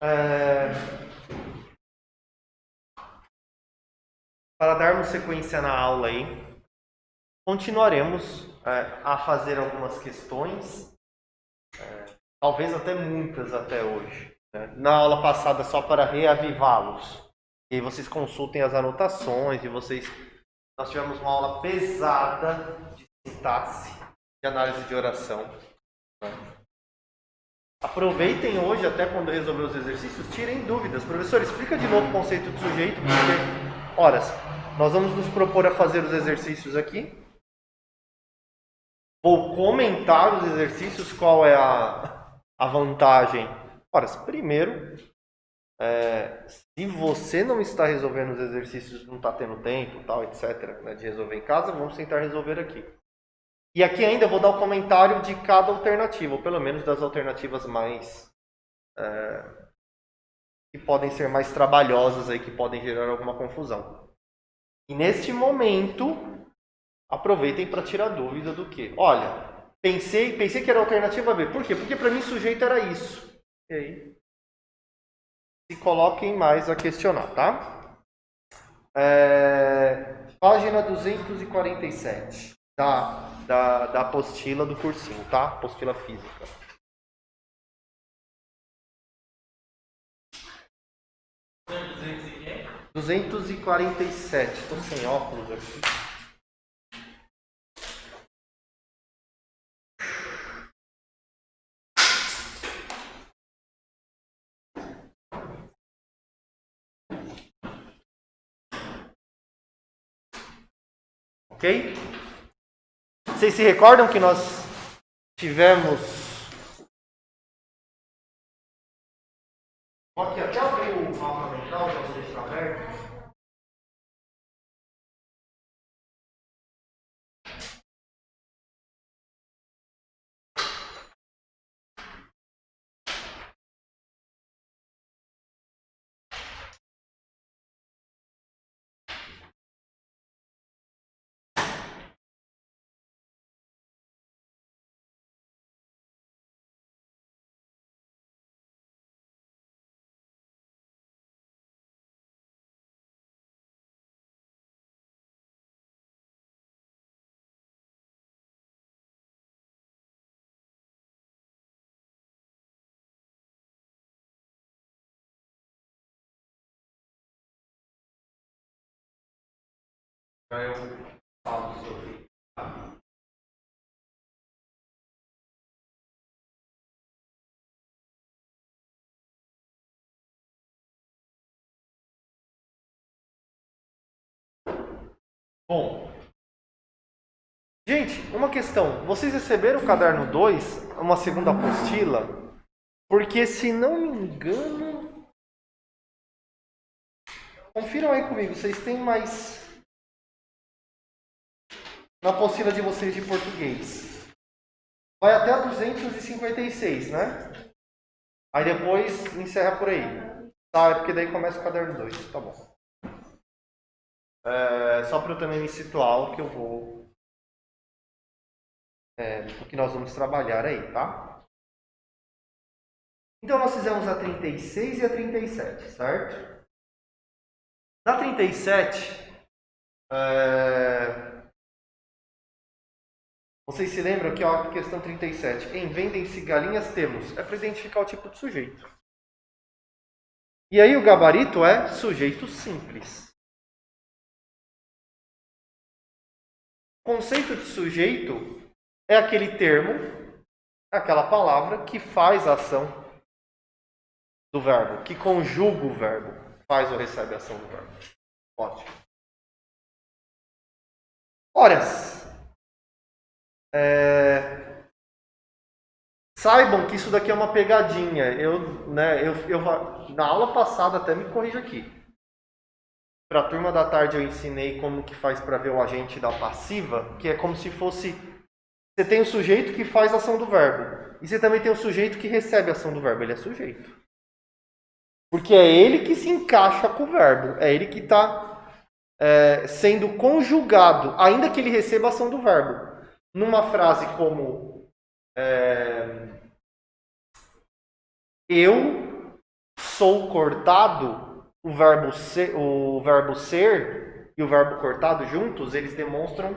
É, para darmos sequência na aula aí, continuaremos a fazer algumas questões, talvez até muitas até hoje, né? Na aula passada, só para reavivá-los. E aí vocês consultem as anotações e nós tivemos uma aula pesada de sintaxe, de análise de oração, né? Aproveitem hoje, até quando resolver os exercícios, tirem dúvidas. Professor, explica de novo o conceito de sujeito, porque, ora, nós vamos nos propor a fazer os exercícios aqui. Vou comentar os exercícios, qual é a vantagem. Ora, primeiro, se você não está resolvendo os exercícios, não está tendo tempo, tal, etc., né, de resolver em casa, vamos tentar resolver aqui. E aqui ainda eu vou dar o comentário de cada alternativa, ou pelo menos das alternativas mais que podem ser mais trabalhosas aí, que podem gerar alguma confusão. E neste momento, aproveitem para tirar dúvida do que? Olha, pensei que era a alternativa B. Por quê? Porque para mim sujeito era isso. E aí, se coloquem mais a questionar, tá? Página 247 da apostila do cursinho, tá? Apostila física. Quê? 247. Estou sem óculos aqui. Ok? Vocês se recordam que nós tivemos... Aqui, até abrir o mapa mental, já vou deixar aberto. Aí eu falo sobre. Bom, gente, uma questão. Vocês receberam o caderno 2, uma segunda apostila? Porque, se não me engano... Confiram aí comigo, vocês têm mais... Na apostila de vocês de português. Vai até a 256, né? Aí depois encerra por aí. Tá, é porque daí começa o caderno 2, tá bom. Só para eu também me situar o que eu vou... o que nós vamos trabalhar aí, tá? Então nós fizemos a 36 e a 37, certo? Na 37, vocês se lembram que a questão 37, em vendem-se galinhas temos, é para identificar o tipo de sujeito. E aí o gabarito é sujeito simples. O conceito de sujeito é aquele termo, aquela palavra que faz a ação do verbo, que conjuga o verbo, faz ou recebe a ação do verbo. Ótimo. Ora, saibam que isso daqui é uma pegadinha. Na aula passada, até me corrijo aqui. Para a turma da tarde eu ensinei como que faz para ver o agente da passiva, que é como se fosse... Você tem o sujeito que faz a ação do verbo. E você também tem o sujeito que recebe a ação do verbo. Ele é sujeito. Porque é ele que se encaixa com o verbo. É ele que está sendo conjugado, ainda que ele receba a ação do verbo. Numa frase como... eu sou cortado, o verbo ser e o verbo cortado juntos, eles demonstram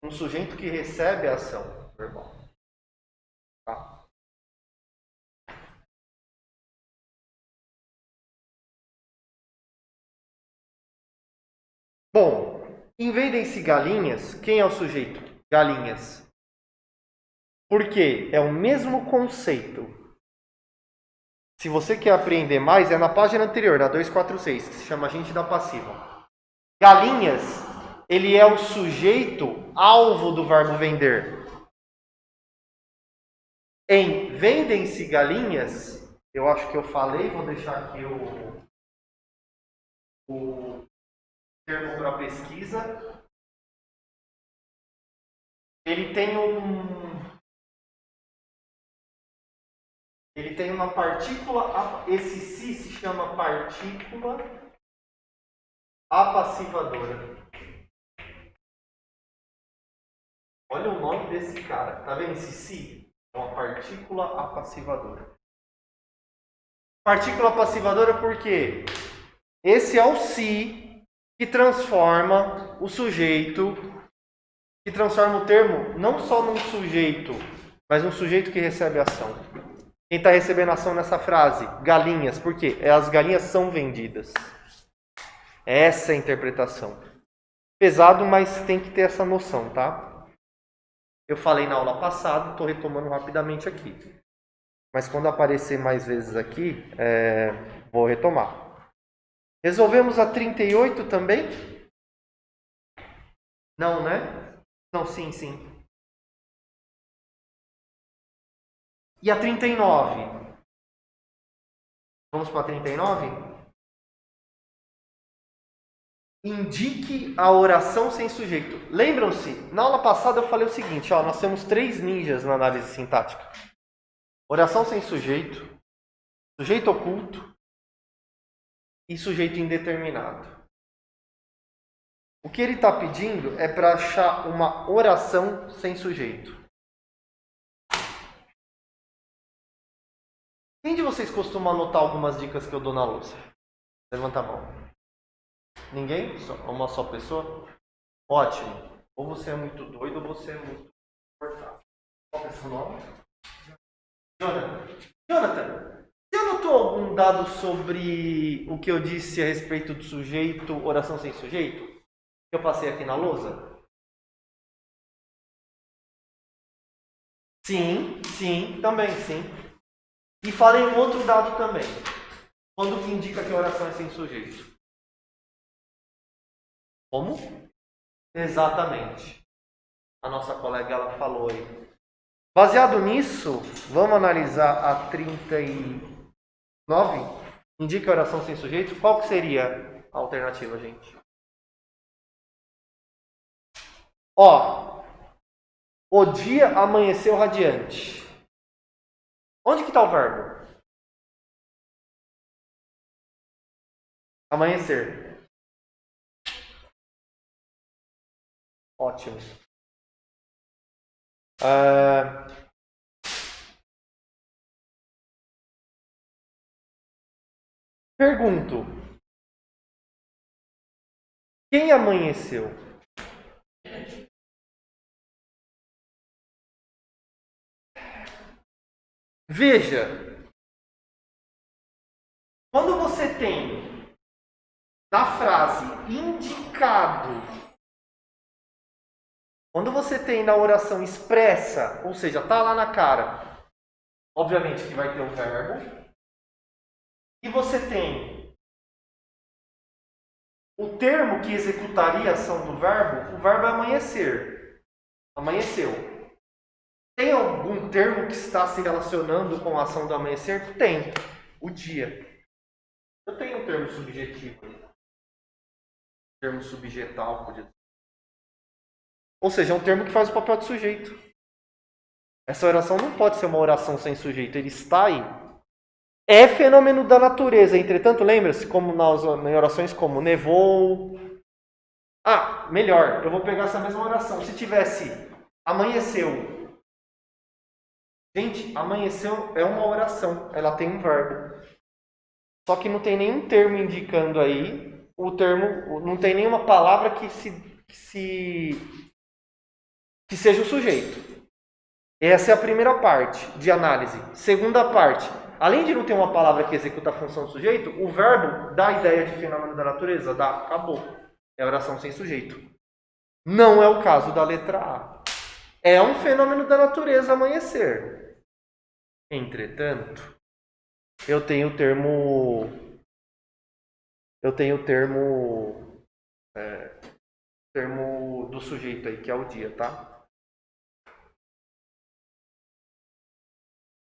um sujeito que recebe a ação verbal. Tá? Bom, invadem-se galinhas. Quem é o sujeito? Galinhas. Por quê? É o mesmo conceito. Se você quer aprender mais, é na página anterior, na 246, que se chama agente da passiva. Galinhas, ele é o sujeito alvo do verbo vender. Em vendem-se galinhas, eu acho que eu falei, vou deixar aqui o termo para pesquisa. Ele tem uma partícula, esse si se chama partícula apassivadora. Olha o nome desse cara, tá vendo esse si? É uma partícula apassivadora. Partícula apassivadora por quê? Esse é o si que transforma o sujeito, que transforma o termo não só num sujeito, mas num sujeito que recebe ação. Quem está recebendo ação nessa frase? Galinhas. Por quê? As galinhas são vendidas. Essa é a interpretação. Pesado, mas tem que ter essa noção, tá? Eu falei na aula passada, estou retomando rapidamente aqui. Mas quando aparecer mais vezes aqui, vou retomar. Resolvemos a 38 também? Não, né? Não, sim. E a 39? Vamos para a 39? Indique a oração sem sujeito. Lembram-se? Na aula passada eu falei o seguinte, nós temos 3 ninjas na análise sintática. Oração sem sujeito, sujeito oculto e sujeito indeterminado. O que ele está pedindo é para achar uma oração sem sujeito. Quem de vocês costuma anotar algumas dicas que eu dou na lousa? Levanta a mão. Ninguém? Uma só pessoa? Ótimo. Ou você é muito doido ou você é muito cortado. Qual é o seu nome? Jonathan, você anotou algum dado sobre o que eu disse a respeito do sujeito, oração sem sujeito? Que eu passei aqui na lousa? Sim, também, sim. E falei um outro dado também. Quando que indica que a oração é sem sujeito? Como? Exatamente. A nossa colega ela falou aí. Baseado nisso, vamos analisar a 39? Indica a oração sem sujeito. Qual que seria a alternativa, gente? O dia amanheceu radiante. Onde que está o verbo? Amanhecer. Ótimo. Pergunto. Quem amanheceu? Veja. Quando você tem na frase indicado, quando você tem na oração expressa, ou seja, está lá na cara, obviamente que vai ter o verbo, e você tem o termo que executaria a ação do verbo, o verbo é amanhecer. Amanheceu. Tem algum termo que está se relacionando com a ação do amanhecer? Tem. O dia. Eu tenho um termo subjetivo. Termo subjetal, podia dizer. Ou seja, é um termo que faz o papel de sujeito. Essa oração não pode ser uma oração sem sujeito. Ele está aí. É fenômeno da natureza. Entretanto, lembra-se, como em orações como nevou. Melhor. Eu vou pegar essa mesma oração. Se tivesse amanheceu. Gente, amanheceu é uma oração. Ela tem um verbo. Só que não tem nenhum termo indicando aí, não tem nenhuma palavra que seja o sujeito. Essa é a primeira parte de análise. Segunda parte, além de não ter uma palavra que executa a função do sujeito, o verbo dá a ideia de fenômeno da natureza, acabou. É oração sem sujeito. Não é o caso da letra A. É um fenômeno da natureza amanhecer. Entretanto, eu tenho o termo do sujeito aí, que é o dia, tá?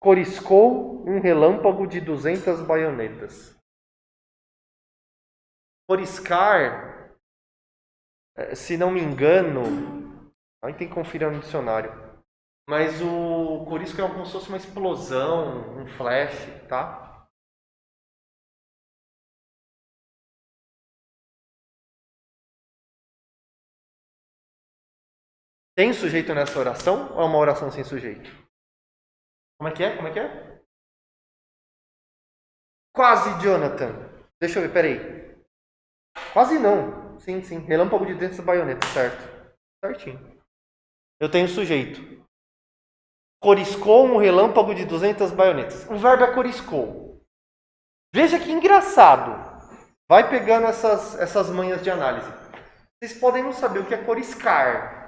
Coriscou um relâmpago de 200 baionetas. Coriscar, se não me engano, aí tem que conferir no dicionário. Mas o corisco é como se fosse uma explosão, um flash, tá? Tem sujeito nessa oração ou é uma oração sem sujeito? Como é que é? Como é que é? Quase, Jonathan. Deixa eu ver, peraí. Quase não. Sim, sim. Relâmpago de dentro da baioneta, certo. Certinho. Eu tenho sujeito. Coriscou um relâmpago de 200 baionetas. O verbo é coriscou. Veja que engraçado. Vai pegando essas manhas de análise. Vocês podem não saber o que é coriscar.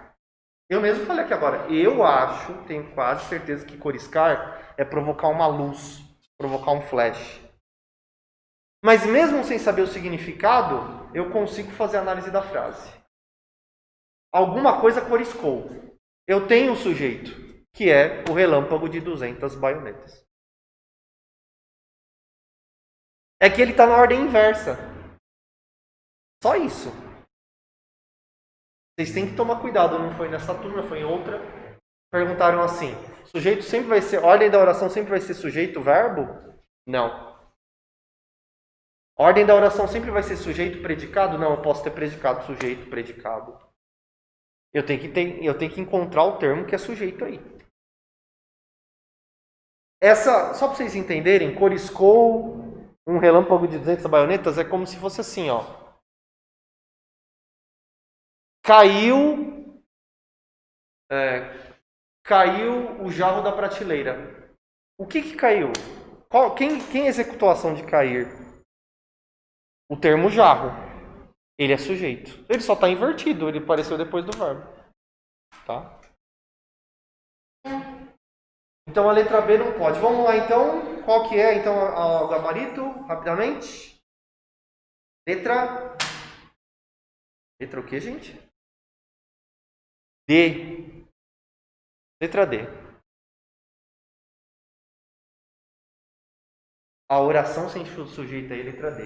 Eu mesmo falei aqui agora. Eu acho, tenho quase certeza que coriscar é provocar uma luz, provocar um flash. Mas mesmo sem saber o significado, eu consigo fazer a análise da frase. Alguma coisa coriscou. Eu tenho um sujeito, que é o relâmpago de 200 baionetas. É que ele está na ordem inversa. Só isso. Vocês têm que tomar cuidado, não foi nessa turma, foi em outra. Perguntaram assim: sujeito sempre vai ser, ordem da oração sempre vai ser sujeito, verbo? Não. Ordem da oração sempre vai ser sujeito, predicado? Não, eu posso ter predicado, sujeito, predicado. Eu tenho que encontrar o termo que é sujeito aí. Só para vocês entenderem, coriscou um relâmpago de 200 baionetas, é como se fosse assim, ó. Caiu o jarro da prateleira. O que caiu? Quem executou a ação de cair? O termo jarro. Ele é sujeito. Ele só está invertido, ele apareceu depois do verbo. Tá? Então a letra B não pode. Vamos lá então. Qual que é então o gabarito? Rapidamente. Letra o que, gente? D. Letra D. A oração sem sujeito aí, letra D.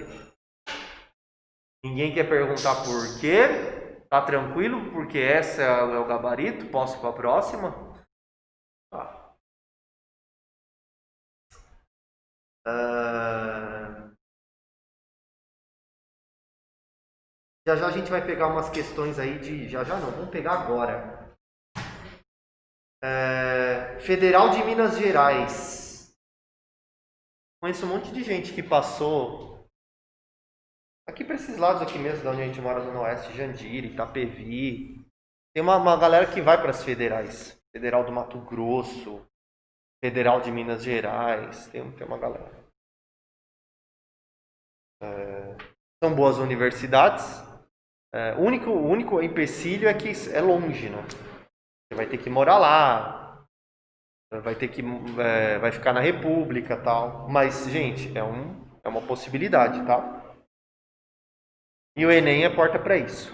Ninguém quer perguntar por quê? Tá tranquilo? Porque essa é o gabarito? Posso ir para a próxima? Tá. Já já a gente vai pegar umas questões aí de... Já já não, vamos pegar agora. Federal de Minas Gerais. Conheço um monte de gente que passou aqui para esses lados aqui mesmo, da onde a gente mora, Zona Oeste, Jandira, Itapevi. Tem uma galera que vai para as federais. Federal do Mato Grosso, Federal de Minas Gerais. Tem uma galera. São boas universidades. O único empecilho é que é longe, né? Você vai ter que morar lá, vai ficar na República e tal. Mas, gente, é uma possibilidade, tá? E o Enem é porta para isso.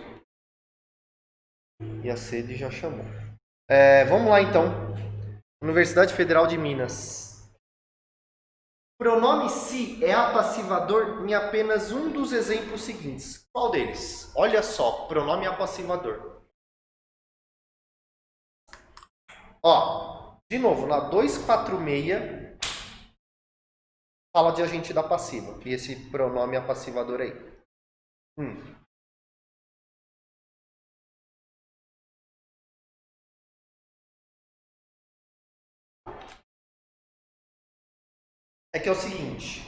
E a sede já chamou. Vamos lá, então. Universidade Federal de Minas. Pronome se é apassivador em apenas um dos exemplos seguintes. Qual deles? Olha só, pronome apassivador. Ó, de novo, na 246 fala de agente da passiva. E esse pronome apassivador aí. É que é o seguinte.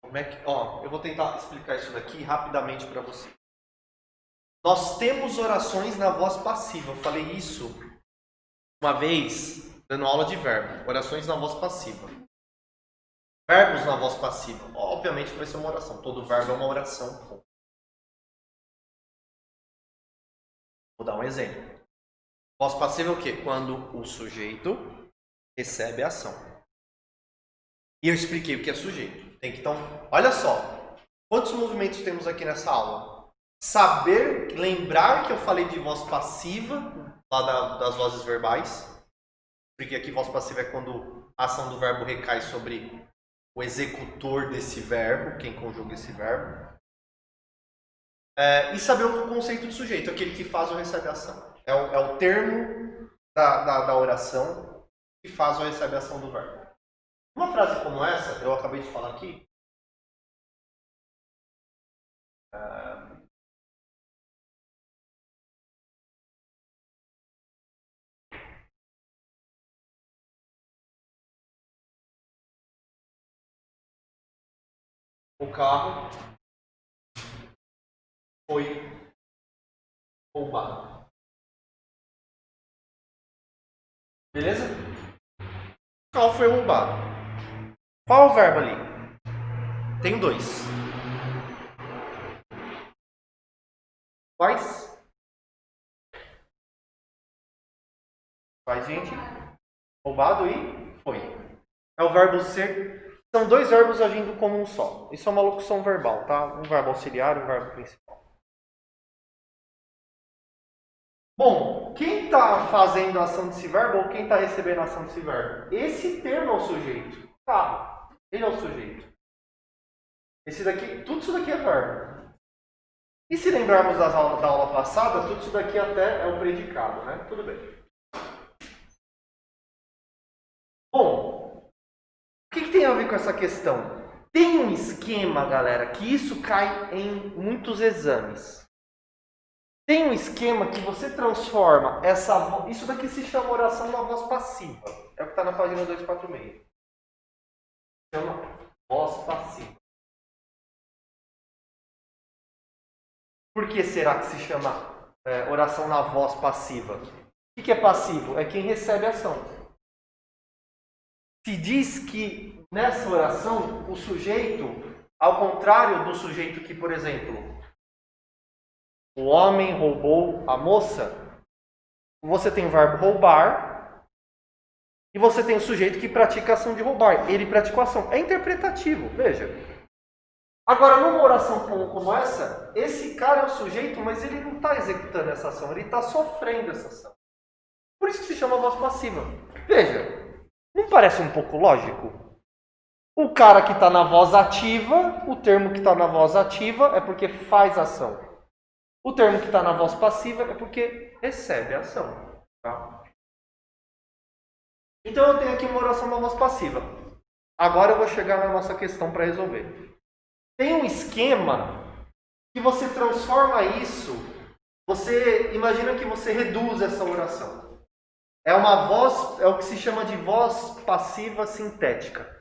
Como é que, ó, eu vou tentar explicar isso daqui rapidamente para você. Nós temos orações na voz passiva. Eu falei isso uma vez dando aula de verbo. Orações na voz passiva. Verbos na voz passiva. Obviamente vai ser uma oração. Todo verbo é uma oração. Vou dar um exemplo. Voz passiva é o quê? Quando o sujeito recebe a ação. E eu expliquei o que é sujeito. Então, olha só. Quantos movimentos temos aqui nessa aula? Saber, lembrar que eu falei de voz passiva, lá das vozes verbais. Porque aqui voz passiva é quando a ação do verbo recai sobre o executor desse verbo, quem conjuga esse verbo. E saber o conceito de sujeito, aquele que faz ou recebe a ação. É o termo da oração que faz ou recebe a ação do verbo. Uma frase como essa, eu acabei de falar aqui. O carro foi roubado. Beleza? O carro foi roubado. Qual é o verbo ali? Tem dois. Quais? Quais, gente? Roubado e foi. É o verbo ser. São dois verbos agindo como um só. Isso é uma locução verbal, tá? Um verbo auxiliar e um verbo principal. Bom, quem está fazendo a ação desse verbo ou quem está recebendo a ação desse verbo? Esse termo é o sujeito. Tá. Ele é o sujeito. Esse daqui, tudo isso daqui é verbo. E se lembrarmos da aula passada, tudo isso daqui até é o predicado, né? Tudo bem. Bom, o que tem a ver com essa questão? Tem um esquema, galera, que isso cai em muitos exames. Tem um esquema que você transforma isso daqui se chama oração na voz passiva. É o que está na página 246. Chama voz passiva. Por que será que se chama oração na voz passiva? O que é passivo? É quem recebe a ação. Se diz que nessa oração o sujeito, ao contrário do sujeito que, por exemplo, o homem roubou a moça, você tem o verbo roubar e você tem o sujeito que pratica a ação de roubar. Ele praticou a ação. É interpretativo, veja. Agora, numa oração como essa, esse cara é o sujeito, mas ele não está executando essa ação, ele está sofrendo essa ação. Por isso que se chama voz passiva. Veja, não parece um pouco lógico? O cara que está na voz ativa, o termo que está na voz ativa é porque faz ação. O termo que está na voz passiva é porque recebe a ação. Tá? Então eu tenho aqui uma oração na voz passiva. Agora eu vou chegar na nossa questão para resolver. Tem um esquema que você transforma isso. Você imagina que você reduz essa oração. É uma voz, é o que se chama de voz passiva sintética.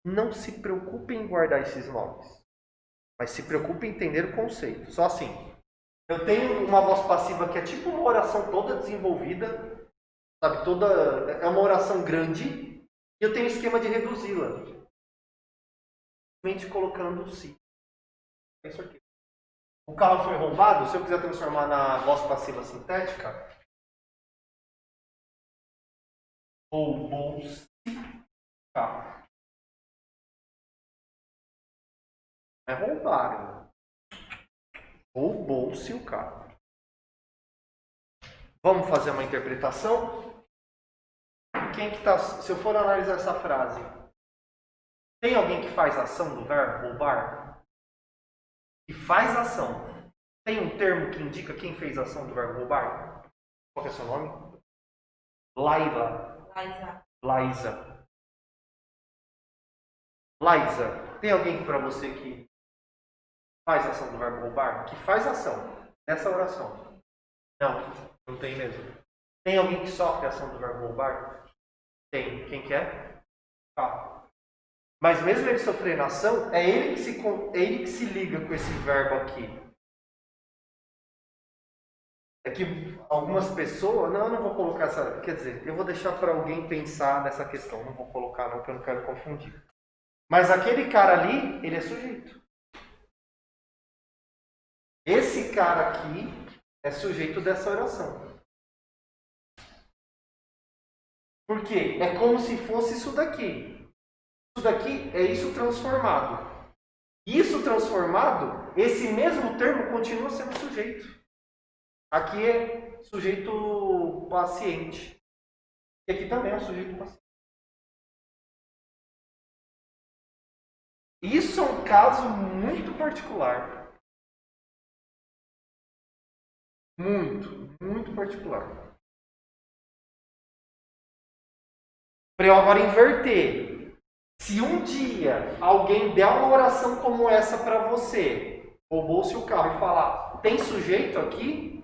Não se preocupe em guardar esses nomes, mas se preocupe em entender o conceito. Só assim. Eu tenho uma voz passiva que é tipo uma oração toda desenvolvida, sabe? É uma oração grande, e eu tenho um esquema de reduzi-la. Simplesmente colocando o si. É isso aqui. O carro foi roubado, se eu quiser transformar na voz passiva sintética, roubou-se o carro. É roubaram. Roubou-se o carro. Vamos fazer uma interpretação? Quem que tá, se eu for analisar essa frase, tem alguém que faz ação do verbo roubar? Que faz ação. Tem um termo que indica quem fez a ação do verbo roubar? Qual que é o seu nome? Laila. Laísa. Laísa, tem alguém para você que faz a ação do verbo roubar? Que faz ação nessa oração? Não tem mesmo. Tem alguém que sofre a ação do verbo roubar? Tem. Quem que é? Mas mesmo ele sofrendo ação, é ele que se liga com esse verbo aqui. É que algumas pessoas... Não, eu não vou colocar essa... Quer dizer, eu vou deixar para alguém pensar nessa questão. Não vou colocar não, porque eu não quero confundir. Mas aquele cara ali, ele é sujeito. Esse cara aqui é sujeito dessa oração. Por quê? É como se fosse isso daqui. Isso daqui é isso transformado. Isso transformado, esse mesmo termo continua sendo sujeito. Aqui é sujeito paciente. E aqui também é um sujeito paciente. Isso é um caso muito particular. Muito particular. Para eu agora inverter. Se um dia alguém der uma oração como essa para você, roubou-se o carro e falar, tem sujeito aqui?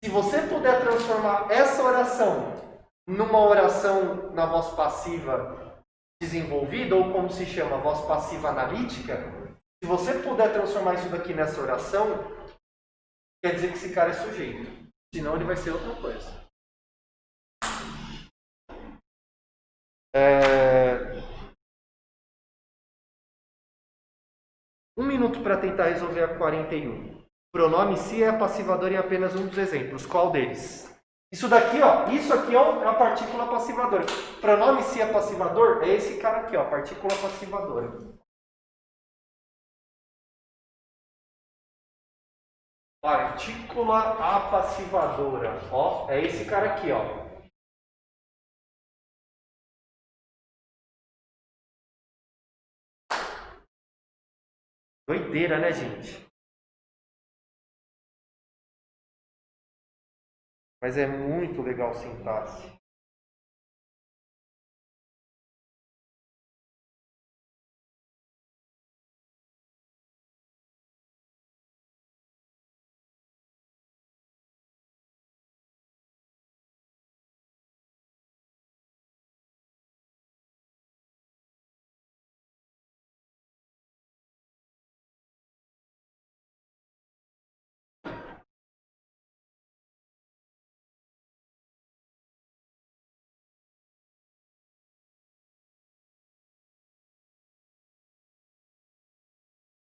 Se você puder transformar essa oração numa oração na voz passiva desenvolvida, ou como se chama, voz passiva analítica, se você puder transformar isso daqui nessa oração, quer dizer que esse cara é sujeito. Senão ele vai ser outra coisa. Um minuto para tentar resolver a 41. O pronome se é passivador em apenas um dos exemplos. Qual deles? Isso daqui, ó. Isso aqui, ó, é a partícula passivadora. Pronome se é passivador é esse cara aqui, ó. Partícula passivadora. Partícula apassivadora. Ó, é esse cara aqui, ó. Doideira, né, gente? Mas é muito legal sintaxe.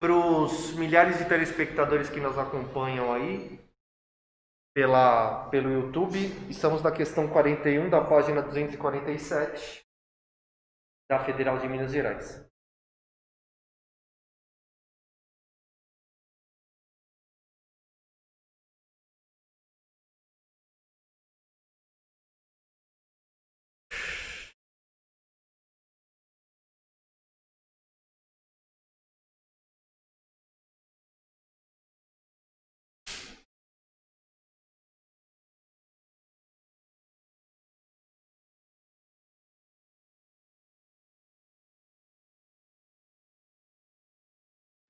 Para os milhares de telespectadores que nos acompanham aí pelo YouTube, estamos na questão 41 da página 247 da Federal de Minas Gerais.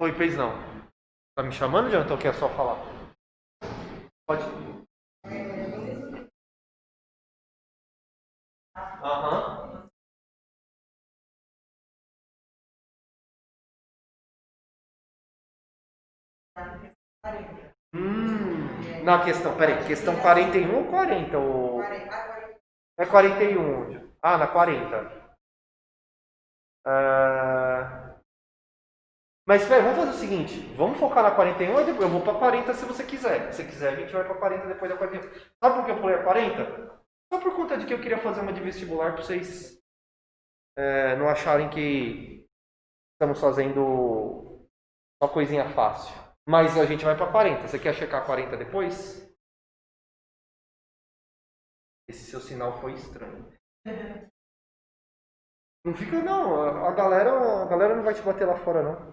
Oi, fez não. Tá me chamando, Jonathan, ou quer só falar? Pode. Aham. Na questão, peraí, questão 41 ou 40? Ou... É 41. Ah, na 40. Ah, mas espera, vamos fazer o seguinte, vamos focar na 41 e depois eu vou pra 40 se você quiser. Se você quiser, a gente vai pra 40 depois da 41. Sabe por que eu pulei a 40? Só por conta de que eu queria fazer uma de vestibular pra vocês não acharem que estamos fazendo uma coisinha fácil. Mas a gente vai pra 40. Você quer checar a 40 depois? Esse seu sinal foi estranho. Não fica não, a galera não vai te bater lá fora não.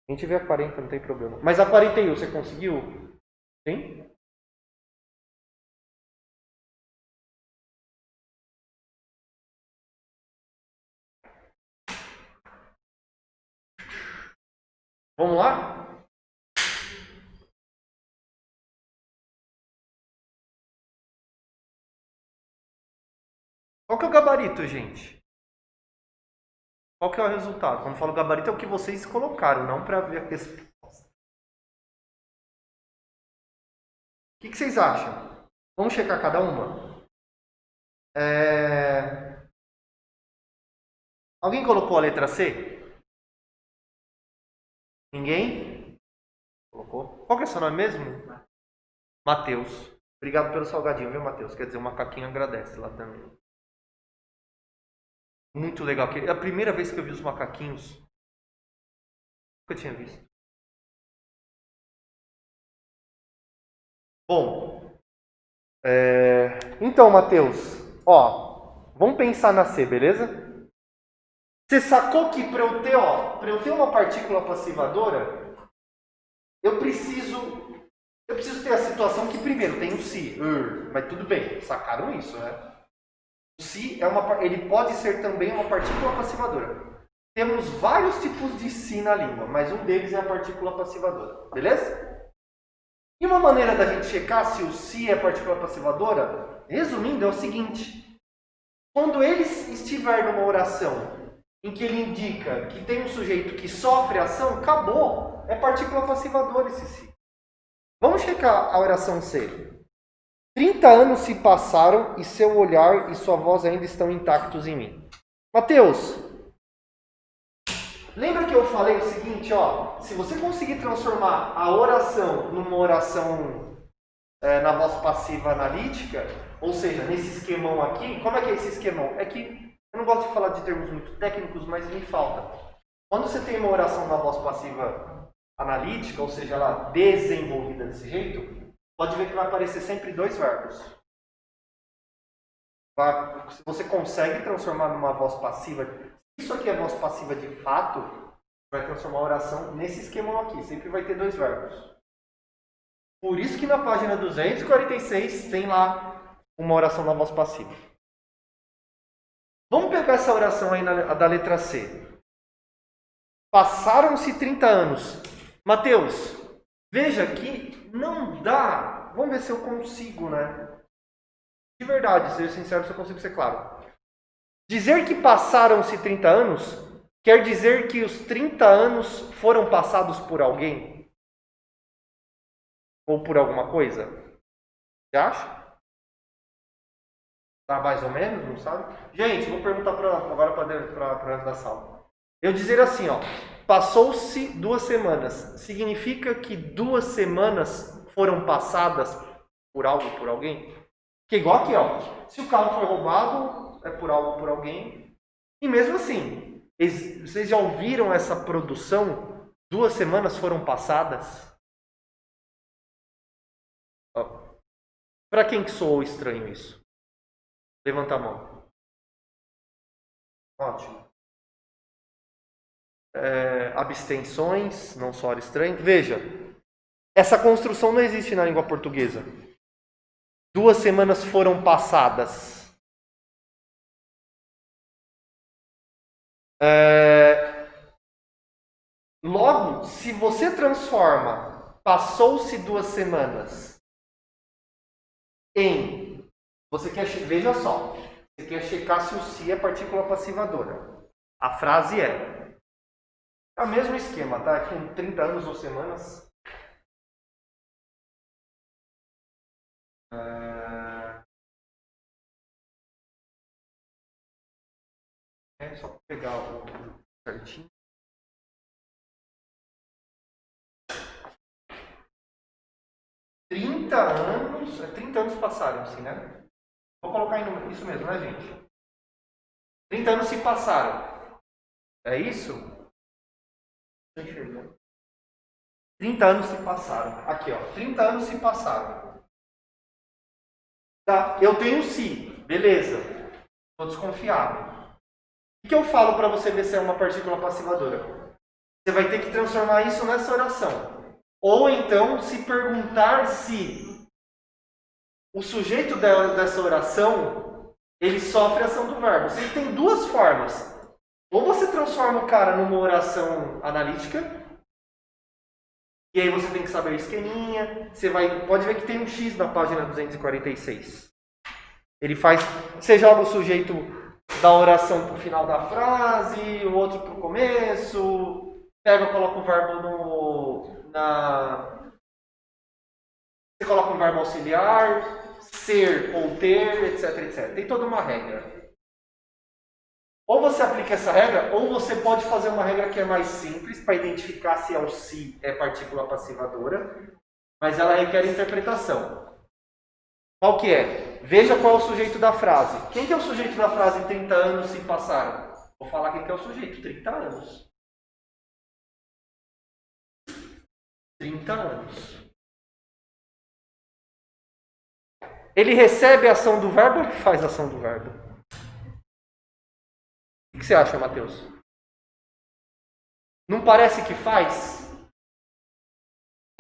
A gente vê a 40, não tem problema. Mas a 41, você conseguiu? Sim? Vamos lá? Qual que é o gabarito, gente? Qual que é o resultado? Quando eu falo gabarito, é o que vocês colocaram, não para ver a resposta. O que vocês acham? Vamos checar cada uma? Alguém colocou a letra C? Ninguém? Colocou. Qual que é o seu nome mesmo? Matheus. Obrigado pelo salgadinho, viu, Matheus? Quer dizer, o macaquinho agradece lá também. Muito legal. É a primeira vez que eu vi os macaquinhos. Nunca tinha visto. Bom. Então, Matheus. Ó, vamos pensar na C, beleza? Você sacou que para eu ter uma partícula passivadora, eu preciso ter a situação que primeiro tem o si. Mas tudo bem, sacaram isso, né? O si ele pode ser também uma partícula passivadora. Temos vários tipos de si na língua, mas um deles é a partícula passivadora. Beleza? E uma maneira da gente checar se o si é partícula passivadora, resumindo, é o seguinte. Quando ele estiver numa oração em que ele indica que tem um sujeito que sofre ação, acabou. É partícula passivadora esse si. Vamos checar a oração C. 30 anos se passaram e seu olhar e sua voz ainda estão intactos em mim. Mateus, lembra que eu falei o seguinte, ó, se você conseguir transformar a oração numa oração na voz passiva analítica, ou seja, nesse esquemão aqui, como é que é esse esquemão? É que eu não gosto de falar de termos muito técnicos, mas me falta. Quando você tem uma oração na voz passiva analítica, ou seja, ela desenvolvida desse jeito, pode ver que vai aparecer sempre dois verbos. Se você consegue transformar numa voz passiva, isso aqui é voz passiva de fato, vai transformar a oração nesse esquema aqui. Sempre vai ter dois verbos. Por isso que na página 246 tem lá uma oração na voz passiva. Vamos pegar essa oração aí da letra C. Passaram-se 30 anos. Mateus, veja que não dá. Vamos ver se eu consigo, né? De verdade, ser sincero, se eu consigo ser claro. Dizer que passaram-se 30 anos quer dizer que os 30 anos foram passados por alguém? Ou por alguma coisa? Você acha? Tá mais ou menos, não sabe? Gente, vou perguntar agora para dentro da sala. Eu dizer assim, ó. Passou-se 2 semanas. Significa que 2 semanas foram passadas por algo, por alguém? Que é igual aqui, ó. Se o carro foi roubado, é por algo, por alguém. E mesmo assim, vocês já ouviram essa produção? 2 semanas foram passadas? Para quem que soou estranho isso? Levanta a mão. Ótimo. Abstenções, não soar estranho. Veja, essa construção não existe na língua portuguesa. 2 semanas foram passadas. Logo, se você transforma passou-se 2 semanas em... Veja só. Você quer checar se o si é partícula passivadora. A frase é o mesmo esquema, tá? Com 30 anos ou semanas. Só pegar o certinho. Trinta anos passaram-se, né? Vou colocar isso mesmo, né, gente? 30 anos se passaram. É isso? 30 anos se passaram. Aqui, ó. 30 anos se passaram. Tá? Eu tenho si. Beleza. Estou desconfiado. O que eu falo para você ver se é uma partícula passivadora? Você vai ter que transformar isso nessa oração. Ou então se perguntar se o sujeito dessa oração ele sofre a ação do verbo. Você tem 2 formas. Ou você transforma o cara numa oração analítica, e aí você tem que saber o esqueminha. Você pode ver que tem um X na página 246. Ele faz, você joga o sujeito da oração para o final da frase, o outro para o começo. Pega, coloca o verbo você coloca um verbo auxiliar, ser ou ter, etc, etc. Tem toda uma regra. Ou você aplica essa regra, ou você pode fazer uma regra que é mais simples para identificar se o si é partícula passivadora, mas ela requer interpretação. Qual que é? Veja qual é o sujeito da frase. Quem que é o sujeito da frase 30 anos se passaram? Vou falar quem que é o sujeito, 30 anos. 30 anos. Ele recebe a ação do verbo ou ele faz a ação do verbo? O que você acha, Matheus? Não parece que faz?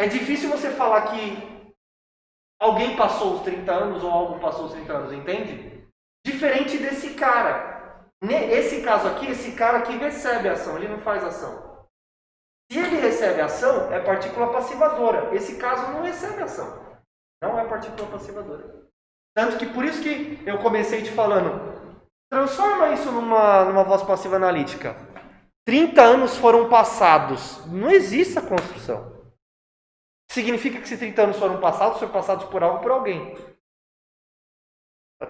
É difícil você falar que alguém passou os 30 anos ou algo passou os 30 anos, entende? Diferente desse cara. Esse caso aqui, esse cara aqui recebe a ação, ele não faz ação. Se ele recebe a ação, é partícula passivadora. Esse caso não recebe ação. Não é partícula passivadora. Tanto que por isso que eu comecei te falando, transforma isso numa voz passiva analítica. 30 anos foram passados. Não existe a construção. Significa que se 30 anos foram passados por algo, por alguém.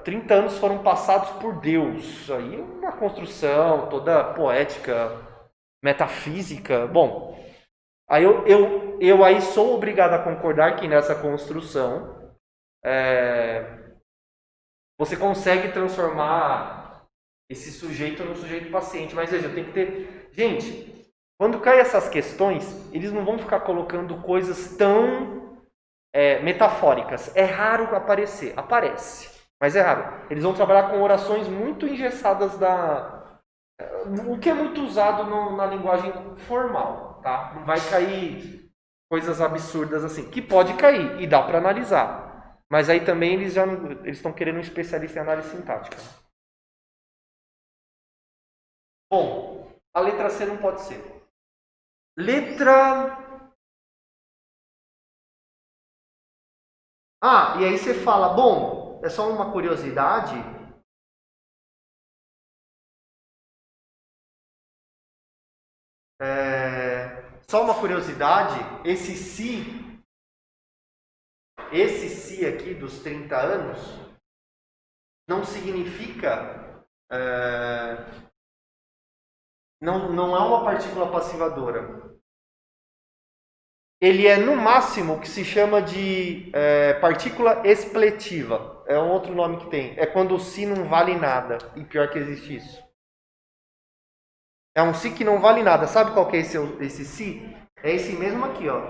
30 anos foram passados por Deus. Aí é uma construção toda poética, metafísica. Bom, aí eu aí sou obrigado a concordar que nessa construção você consegue transformar esse sujeito no sujeito paciente. Mas veja, tem que ter... Gente, quando caem essas questões, eles não vão ficar colocando coisas tão metafóricas. É raro aparecer. Aparece, mas é raro. Eles vão trabalhar com orações muito engessadas o que é muito usado na linguagem formal, tá? Não vai cair coisas absurdas assim, que pode cair e dá para analisar. Mas aí também eles estão querendo um especialista em análise sintática. Bom, a letra C não pode ser. Letra... Ah, e aí você fala, bom, é só uma curiosidade. Só uma curiosidade, esse si aqui dos 30 anos não significa... não é uma partícula passivadora. Ele é, no máximo, o que se chama de partícula expletiva. É um outro nome que tem. É quando o si não vale nada. E pior que existe isso. É um si que não vale nada. Sabe qual que é esse si? É esse mesmo aqui, ó.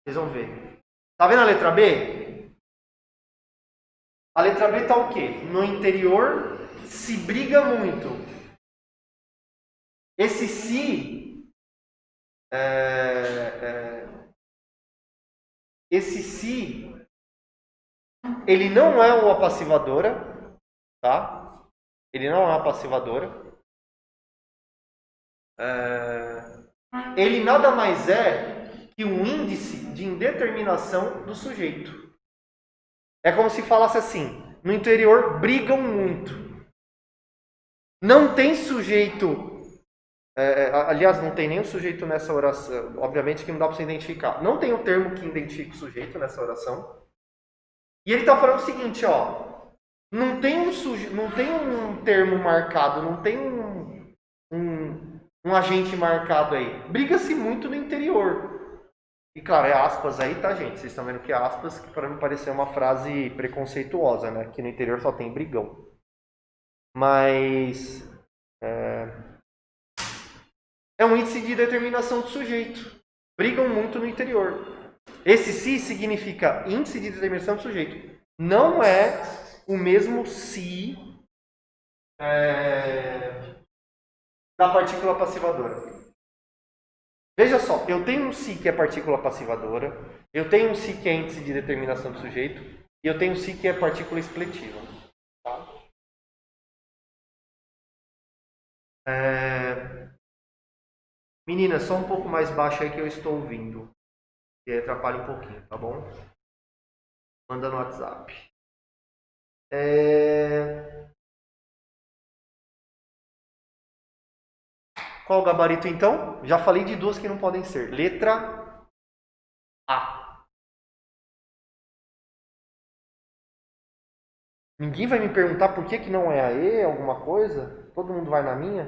Vocês vão ver. Tá vendo a letra B? A letra B tá o quê? No interior se briga muito. Esse si... esse si... ele não é uma passivadora, tá? Ele não é uma passivadora. Ele nada mais é que um índice de indeterminação do sujeito. É como se falasse assim, no interior brigam muito. Não tem sujeito... aliás, não tem nenhum sujeito nessa oração. Obviamente que não dá para você identificar. Não tem um termo que identifique o sujeito nessa oração. E ele está falando o seguinte, ó. Não tem um termo marcado, não tem um agente marcado aí. Briga-se muito no interior. E claro, é aspas aí, tá, gente? Vocês estão vendo que é aspas, que para mim parecer uma frase preconceituosa, né? Que no interior só tem brigão. Mas é um índice de determinação do sujeito. Brigam muito no interior. Esse si significa índice de determinação do sujeito. Não é o mesmo si da partícula passivadora. Veja só, eu tenho um si que é partícula passivadora, eu tenho um si que é índice de determinação do sujeito, e eu tenho um si que é partícula expletiva. Tá? Menina, só um pouco mais baixo aí que eu estou ouvindo. E atrapalha um pouquinho, tá bom? Manda no WhatsApp. Qual o gabarito então? Já falei de duas que não podem ser. Letra A. Ninguém vai me perguntar por que não é a E, alguma coisa? Todo mundo vai na minha?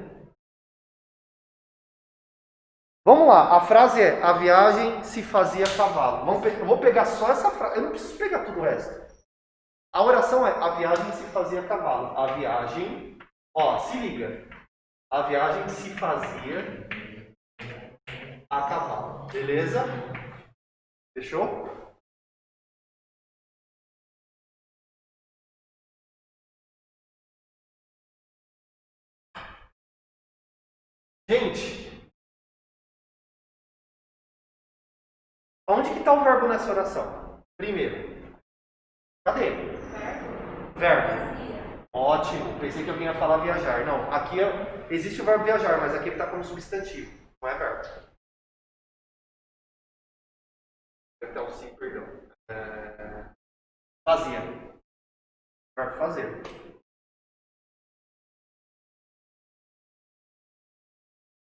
Vamos lá, a frase é: a viagem se fazia a cavalo. Eu vou pegar só essa frase, eu não preciso pegar tudo o resto. A oração é: a viagem se fazia a cavalo. A viagem, ó, se liga. A viagem se fazia a cavalo. Beleza? Fechou? Gente, onde que está o verbo nessa oração? Primeiro. Cadê? Verbo. Ótimo. Pensei que alguém ia falar viajar. Não, aqui existe o verbo viajar, mas aqui ele está como substantivo. Não é verbo. Então, sim, perdão. Fazia. Verbo fazer.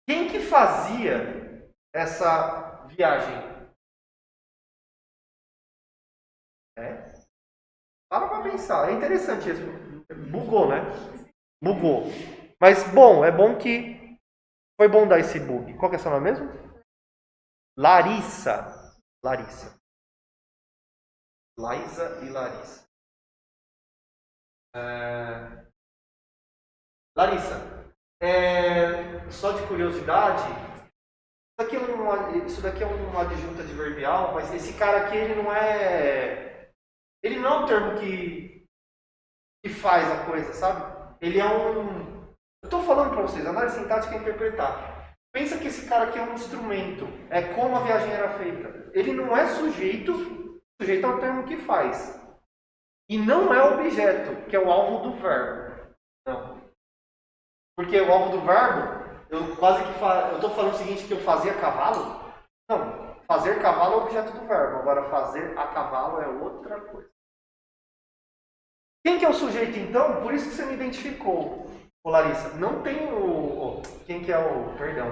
Quem que fazia essa viagem? Para pra pensar. É interessante isso. Bugou, né? Bugou. Mas, bom, é bom que... Foi bom dar esse bug. Qual que é seu nome mesmo? Larissa. Larissa. Laísa e Larissa. Larissa, só de curiosidade, isso daqui é uma adjunta adverbial, mas esse cara aqui, ele não é um termo que faz a coisa, sabe? Ele é um... Eu estou falando para vocês, análise sintática é interpretar. Pensa que esse cara aqui é um instrumento, é como a viagem era feita. Ele não é sujeito é o termo que faz. E não é objeto, que é o alvo do verbo. Não. Porque o alvo do verbo, eu estou falando o seguinte, que eu fazia cavalo? Não, fazer cavalo é objeto do verbo. Agora, fazer a cavalo é outra coisa. Quem que é o sujeito, então? Por isso que você me identificou, Larissa. Não tem quem que é o... Perdão.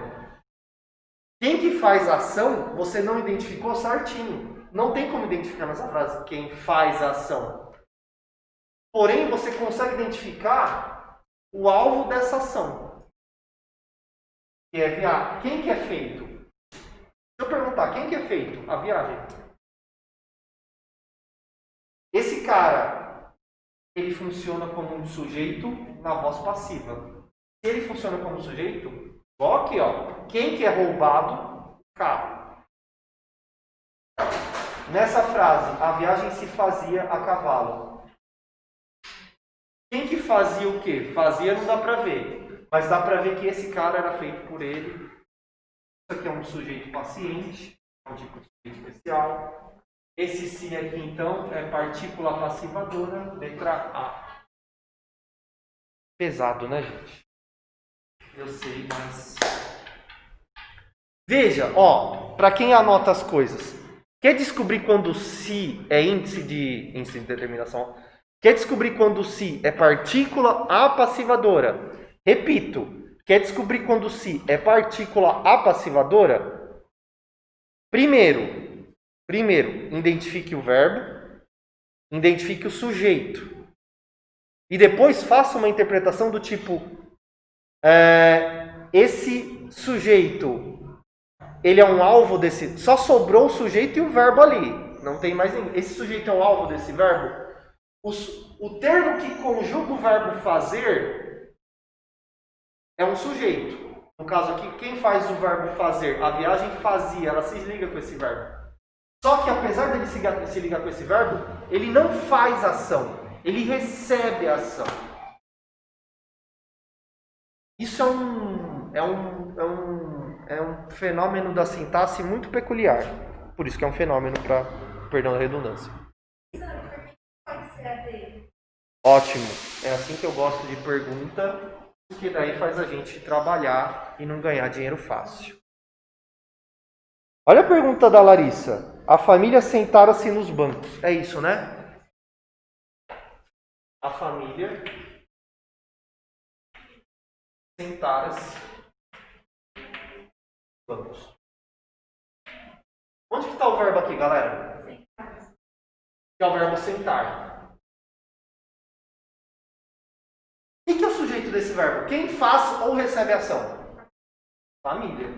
Quem que faz a ação, você não identificou certinho. Não tem como identificar nessa frase quem faz a ação. Porém, você consegue identificar o alvo dessa ação. Que é viagem. Quem que é feito? Se eu perguntar, quem que é feito? A viagem. Esse cara, ele funciona como um sujeito na voz passiva. Se ele funciona como sujeito, igual aqui, ó. Quem que é roubado? O carro. Nessa frase, a viagem se fazia a cavalo. Quem que fazia o quê? Fazia não dá pra ver. Mas dá pra ver que esse cara era feito por ele. Isso aqui é um sujeito paciente, é um tipo de sujeito especial. Esse se aqui, então, é partícula passivadora, letra A. Pesado, né, gente? Eu sei, mas... Veja, ó, para quem anota as coisas. Quer descobrir quando o se é índice de determinação? Quer descobrir quando o se é partícula apassivadora? Repito, quer descobrir quando o se é partícula apassivadora? Primeiro, identifique o verbo, identifique o sujeito. E depois faça uma interpretação do tipo, esse sujeito, ele é um alvo desse... Só sobrou o sujeito e o verbo ali. Não tem mais ninguém. Esse sujeito é o alvo desse verbo? O termo que conjuga o verbo fazer é um sujeito. No caso aqui, quem faz o verbo fazer? A viagem fazia, ela se liga com esse verbo. Só que apesar dele se ligar com esse verbo, ele não faz ação, ele recebe a ação. Isso é um fenômeno da sintaxe muito peculiar. Por isso que é um fenômeno para, perdão da redundância. Ótimo. É assim que eu gosto de pergunta, porque daí faz a gente trabalhar e não ganhar dinheiro fácil. Olha a pergunta da Larissa. A família sentara-se nos bancos. É isso, né? A família sentara-se Vamos. Onde que está o verbo aqui, galera? Que é o verbo sentar. O que é o sujeito desse verbo? Quem faz ou recebe a ação? Família.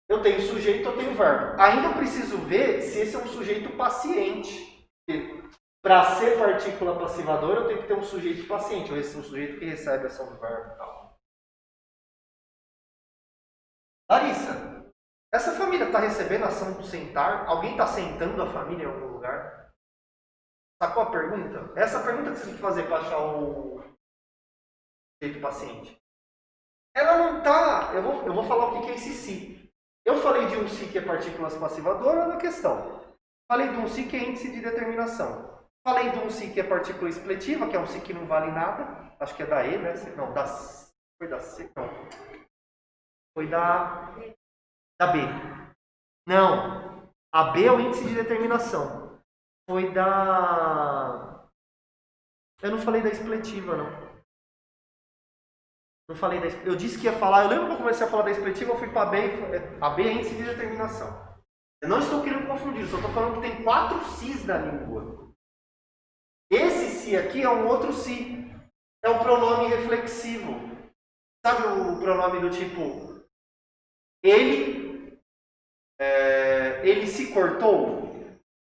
Eu tenho sujeito, eu tenho verbo. Ainda eu preciso ver se esse é um sujeito paciente. Para ser partícula passivadora, eu tenho que ter um sujeito paciente. Ou esse é um sujeito que recebe a ação do verbo e tal. Larissa, essa família está recebendo a ação do sentar? Alguém está sentando a família em algum lugar? Sacou a pergunta? Essa é a pergunta que você tem que fazer para achar o sujeito paciente. Ela não está... Eu vou falar o que é esse si. Eu falei de um si que é partícula passivadora na questão. Falei de um si que é índice de determinação. Falei de um si que é partícula expletiva, que é um si que não vale nada. Acho que é da E, né? Não, foi da C, não. Foi da B. Não. A B é o índice de determinação. Foi da... Eu não falei da expletiva, não. Não falei da... Eu disse que ia falar... Eu lembro que eu comecei a falar da expletiva, eu fui para a B. A B é índice de determinação. Eu não estou querendo confundir, só estou falando que tem 4 sis na língua. Esse si aqui é um outro si. É um pronome reflexivo. Sabe o pronome do tipo ele se cortou?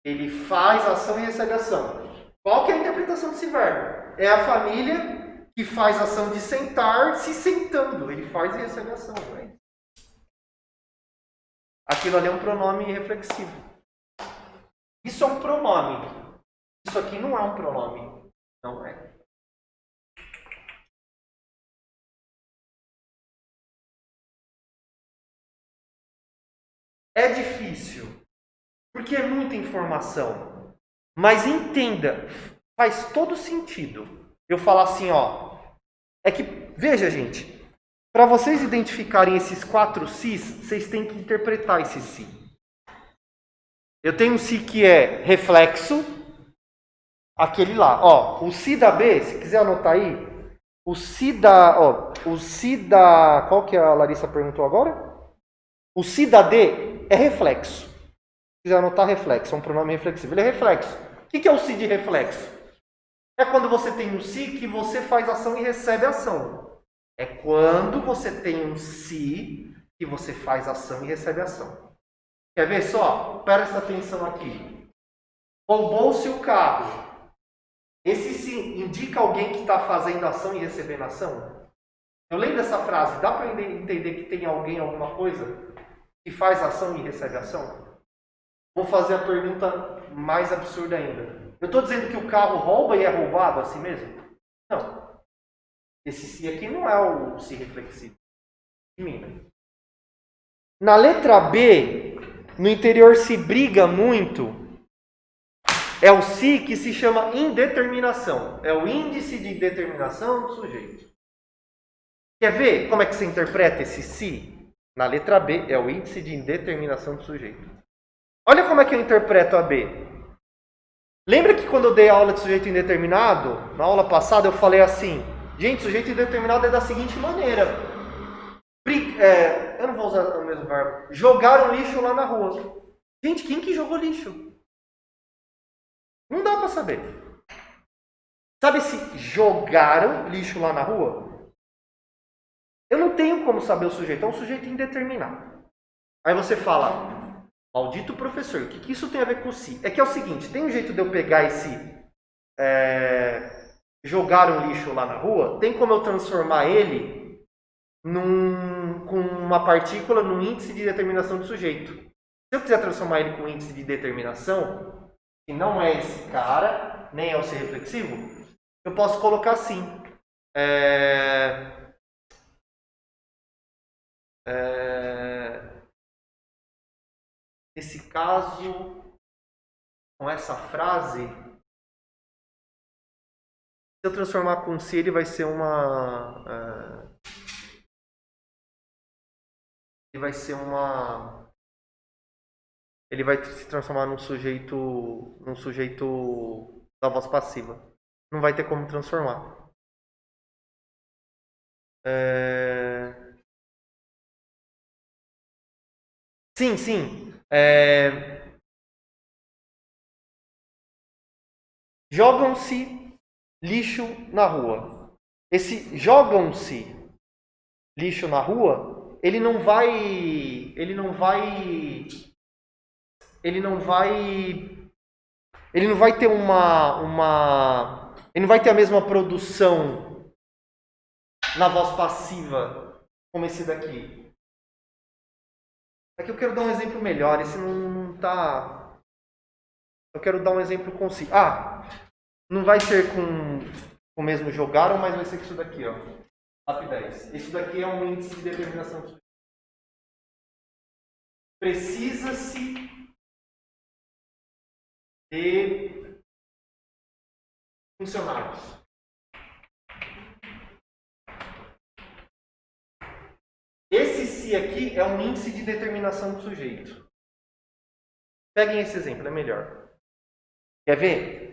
Ele faz ação e recebe ação. Qual que é a interpretação desse verbo? É a família que faz ação de sentar se sentando. Ele faz e recebe ação. Né? Aquilo ali é um pronome reflexivo. Isso é um pronome. Isso aqui não é um pronome. Não é. É difícil, porque é muita informação. Mas entenda, faz todo sentido. Eu falar assim, ó. É que, veja, gente, para vocês identificarem esses 4 sis, vocês têm que interpretar esse si. Eu tenho um si que é reflexo, aquele lá. Ó, o si da B, se quiser anotar aí, o si da... Qual que a Larissa perguntou agora? O si da D é reflexo. Se quiser anotar, reflexo, é um pronome reflexivo. Ele é reflexo. O que é o si de reflexo? É quando você tem um si que você faz ação e recebe ação. É quando você tem um si que você faz ação e recebe ação. Quer ver só? Presta atenção aqui. Roubou-se o carro. Esse si indica alguém que está fazendo ação e recebendo ação? Eu lembro dessa frase. Dá para entender que tem alguém, alguma coisa que faz ação e recebe ação? Vou fazer a pergunta mais absurda ainda. Eu estou dizendo que o carro rouba e é roubado assim mesmo? Não. Esse si aqui não é o si reflexivo. Na letra B, no interior se briga muito. É o si que se chama indeterminação. É o índice de determinação do sujeito. Quer ver como é que você interpreta esse si? Na letra B, é o índice de indeterminação do sujeito. Olha como é que eu interpreto a B. Lembra que quando eu dei aula de sujeito indeterminado, na aula passada eu falei assim, gente, sujeito indeterminado é da seguinte maneira. Eu não vou usar o mesmo verbo. Jogaram lixo lá na rua. Gente, quem que jogou lixo? Não dá para saber. Sabe se jogaram lixo lá na rua? Eu não tenho como saber o sujeito. É um sujeito indeterminado. Aí você fala, maldito professor, o que isso tem a ver com o si? É que é o seguinte, tem um jeito de eu pegar esse jogaram lixo lá na rua, tem como eu transformar ele com uma partícula num índice de determinação do sujeito. Se eu quiser transformar ele com um índice de determinação, que não é esse cara, nem é o ser reflexivo, eu posso colocar assim. Esse caso, com essa frase, se eu transformar com si, ele vai ser ele vai se transformar num sujeito da voz passiva. Não vai ter como transformar. Sim, sim. Jogam-se lixo na rua. Esse jogam-se lixo na rua, ele não vai ter ele não vai ter a mesma produção na voz passiva como esse daqui. Aqui eu quero dar um exemplo melhor, esse não tá. Eu quero dar um exemplo conciso. Não vai ser com o mesmo jogaram, mas vai ser com isso daqui, ó. Rapidez. Isso daqui é um índice de determinação do sujeito. Precisa-se de funcionários. Esse se aqui é um índice de determinação do sujeito. Peguem esse exemplo, é melhor. Quer ver?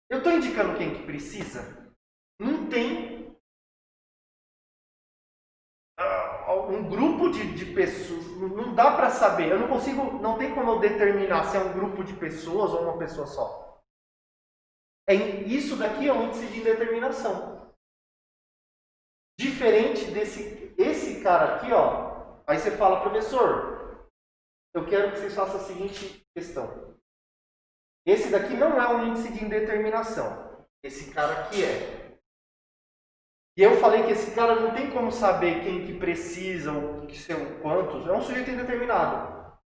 Eu estou indicando quem que precisa? Não tem um grupo de pessoas. Não dá para saber. Eu não consigo, não tem como eu determinar se é um grupo de pessoas ou uma pessoa só. Isso daqui é um índice de indeterminação. Diferente esse cara aqui, ó. Aí você fala, professor, eu quero que vocês façam a seguinte questão. Esse daqui não é um índice de indeterminação. Esse cara aqui é. E eu falei que esse cara não tem como saber quem que precisa, ou que são quantos. É um sujeito indeterminado.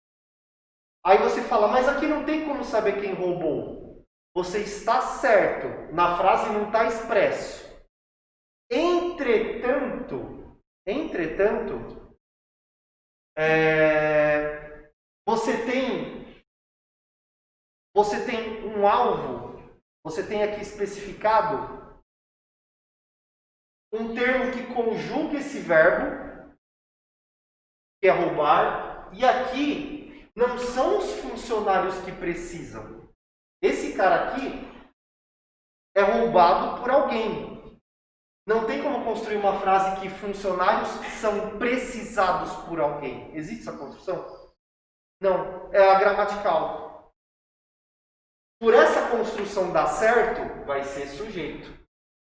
Aí você fala, mas aqui não tem como saber quem roubou. Você está certo. Na frase não está expresso. Entretanto, você tem um alvo, você tem aqui especificado um termo que conjuga esse verbo, que é roubar, e aqui não são os funcionários que precisam. Esse cara aqui é roubado por alguém. Não tem como construir uma frase que funcionários são precisados por alguém. Existe essa construção? Não, é a gramatical. Por essa construção dar certo, vai ser sujeito.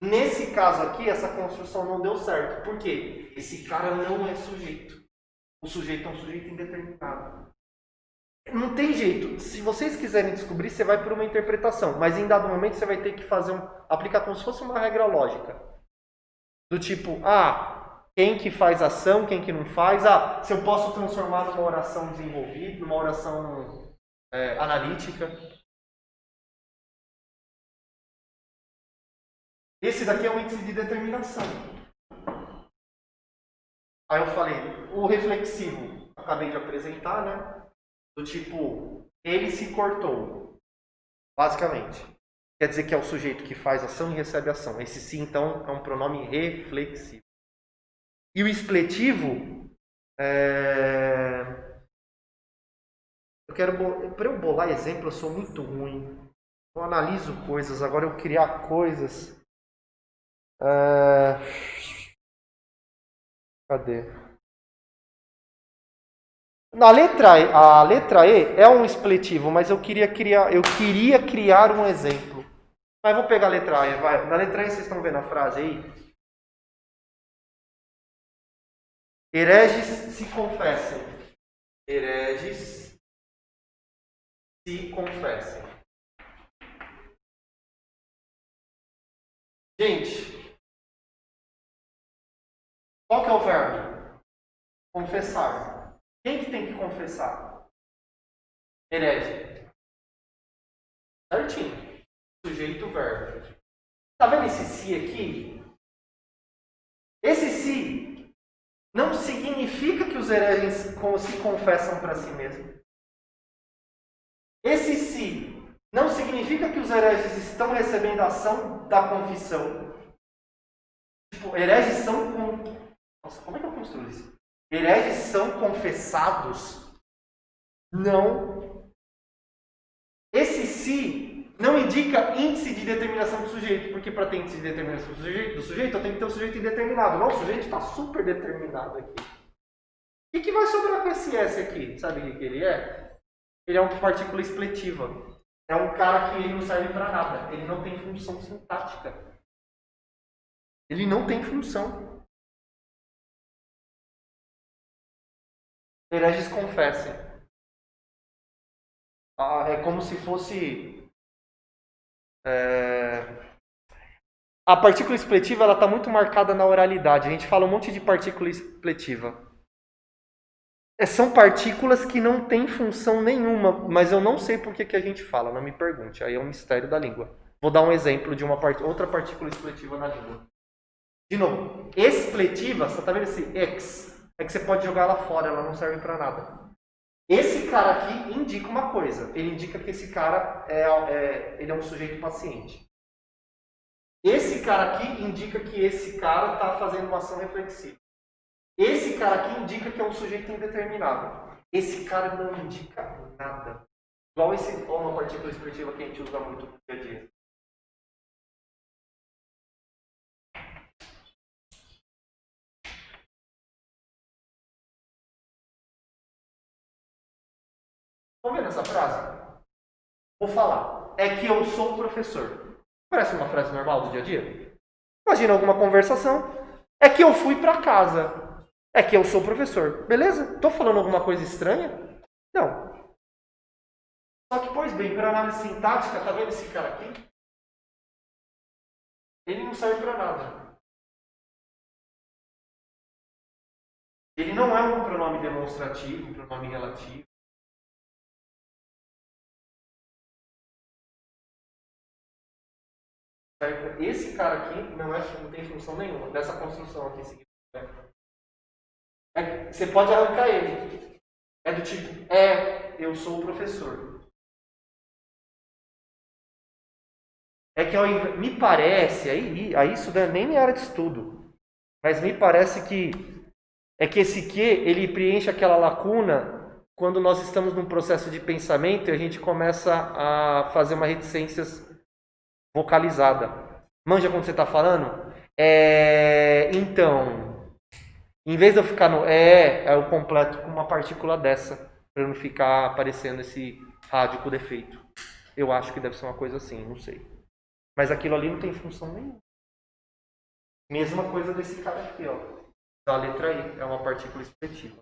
Nesse caso aqui, essa construção não deu certo. Por quê? Esse cara não é sujeito. O sujeito é um sujeito indeterminado. Não tem jeito. Se vocês quiserem descobrir, você vai por uma interpretação. Mas em dado momento você vai ter que aplicar como se fosse uma regra lógica. Do tipo, quem que faz ação, quem que não faz. Se eu posso transformar numa oração desenvolvida, numa oração analítica. Esse daqui é um índice de determinação. Aí eu falei, o reflexivo, acabei de apresentar, né? Do tipo, ele se cortou. Basicamente. Quer dizer que é o sujeito que faz ação e recebe ação. Esse sim, então, é um pronome reflexivo. E o expletivo, para eu bolar exemplo, eu sou muito ruim. Eu analiso coisas, agora eu criar coisas. Cadê? A letra E é um expletivo, mas eu queria criar um exemplo. Mas vou pegar a letra E, vai. Na letra E vocês estão vendo a frase aí? Hereges se confessem. Hereges se confessem. Gente, qual que é o verbo? Confessar. Quem que tem que confessar? Herege. Certinho. Sujeito, verbo. Tá vendo esse se aqui? Esse se não significa que os hereges se confessam para si mesmos. Esse se não significa que os hereges estão recebendo a ação da confissão. Tipo, hereges são... Nossa, como é que eu construo isso? Hereges são confessados? Não. Esse se Não indica índice de determinação do sujeito, porque para ter índice de determinação do sujeito, eu tenho que ter um sujeito indeterminado. Não, o sujeito está super determinado aqui. O que vai sobrar com esse S aqui? Sabe o que ele é? Ele é uma partícula expletiva. É um cara que ele não serve para nada. Ele não tem função sintática. Ele não tem função. Hereges confessem. É como se fosse... A partícula expletiva está muito marcada na oralidade. A gente fala um monte de partícula expletiva. São partículas que não têm função nenhuma, mas eu não sei por que a gente fala, não me pergunte. Aí é um mistério da língua. Vou dar um exemplo de outra partícula expletiva na língua. De novo, expletiva, você está vendo esse ex? É que você pode jogar ela fora, ela não serve para nada. Esse cara aqui indica uma coisa. Ele indica que esse cara ele é um sujeito paciente. Esse cara aqui indica que esse cara está fazendo uma ação reflexiva. Esse cara aqui indica que é um sujeito indeterminado. Esse cara não indica nada. Igual uma partícula expletiva que a gente usa muito no dia a dia. Vamos ver nessa frase? Vou falar. É que eu sou o professor. Parece uma frase normal do dia a dia? Imagina alguma conversação. É que eu fui para casa. É que eu sou o professor. Beleza? Estou falando alguma coisa estranha? Não. Só que, pois bem, para análise sintática, tá vendo esse cara aqui? Ele não serve para nada. Ele não é um pronome demonstrativo, um pronome relativo. Esse cara aqui não tem função nenhuma dessa construção aqui seguinte. Você pode arrancar ele. É do tipo, eu sou o professor. É que me parece, aí isso nem minha área de estudo, mas me parece que esse que ele preenche aquela lacuna quando nós estamos num processo de pensamento e a gente começa a fazer uma reticência vocalizada. Manja quando você está falando? Então... Em vez de eu ficar no eu completo com uma partícula dessa, para não ficar aparecendo esse rádio com defeito. Eu acho que deve ser uma coisa assim, não sei. Mas aquilo ali não tem função nenhuma. Mesma coisa desse cara aqui, ó. Da letra I, é uma partícula expletiva.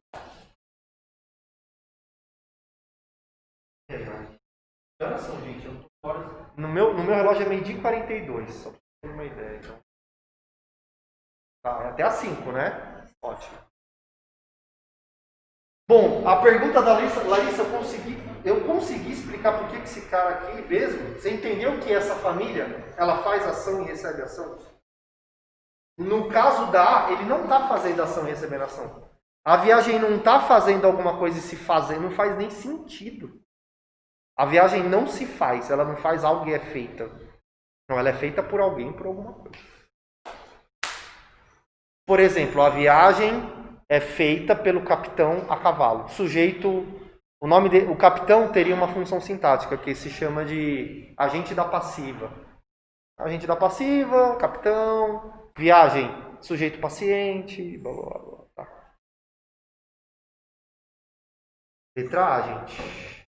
Que horas são, gente? Eu tô fora. No meu relógio é 12h42, só para ter uma ideia. Então. Tá, é até às 5, né? Ótimo. Bom, a pergunta da Larissa, eu consegui explicar por que esse cara aqui mesmo, você entendeu que essa família, ela faz ação e recebe ação? No caso da A, ele não está fazendo ação e recebendo ação. A viagem não está fazendo alguma coisa e se fazendo, não faz nem sentido. A viagem não se faz, ela não faz algo e é feita. Não, ela é feita por alguém, por alguma coisa. Por exemplo, a viagem é feita pelo capitão a cavalo. O capitão teria uma função sintática que se chama de agente da passiva. Agente da passiva, capitão, viagem, sujeito paciente, blá blá blá. Tá. Letra A, gente.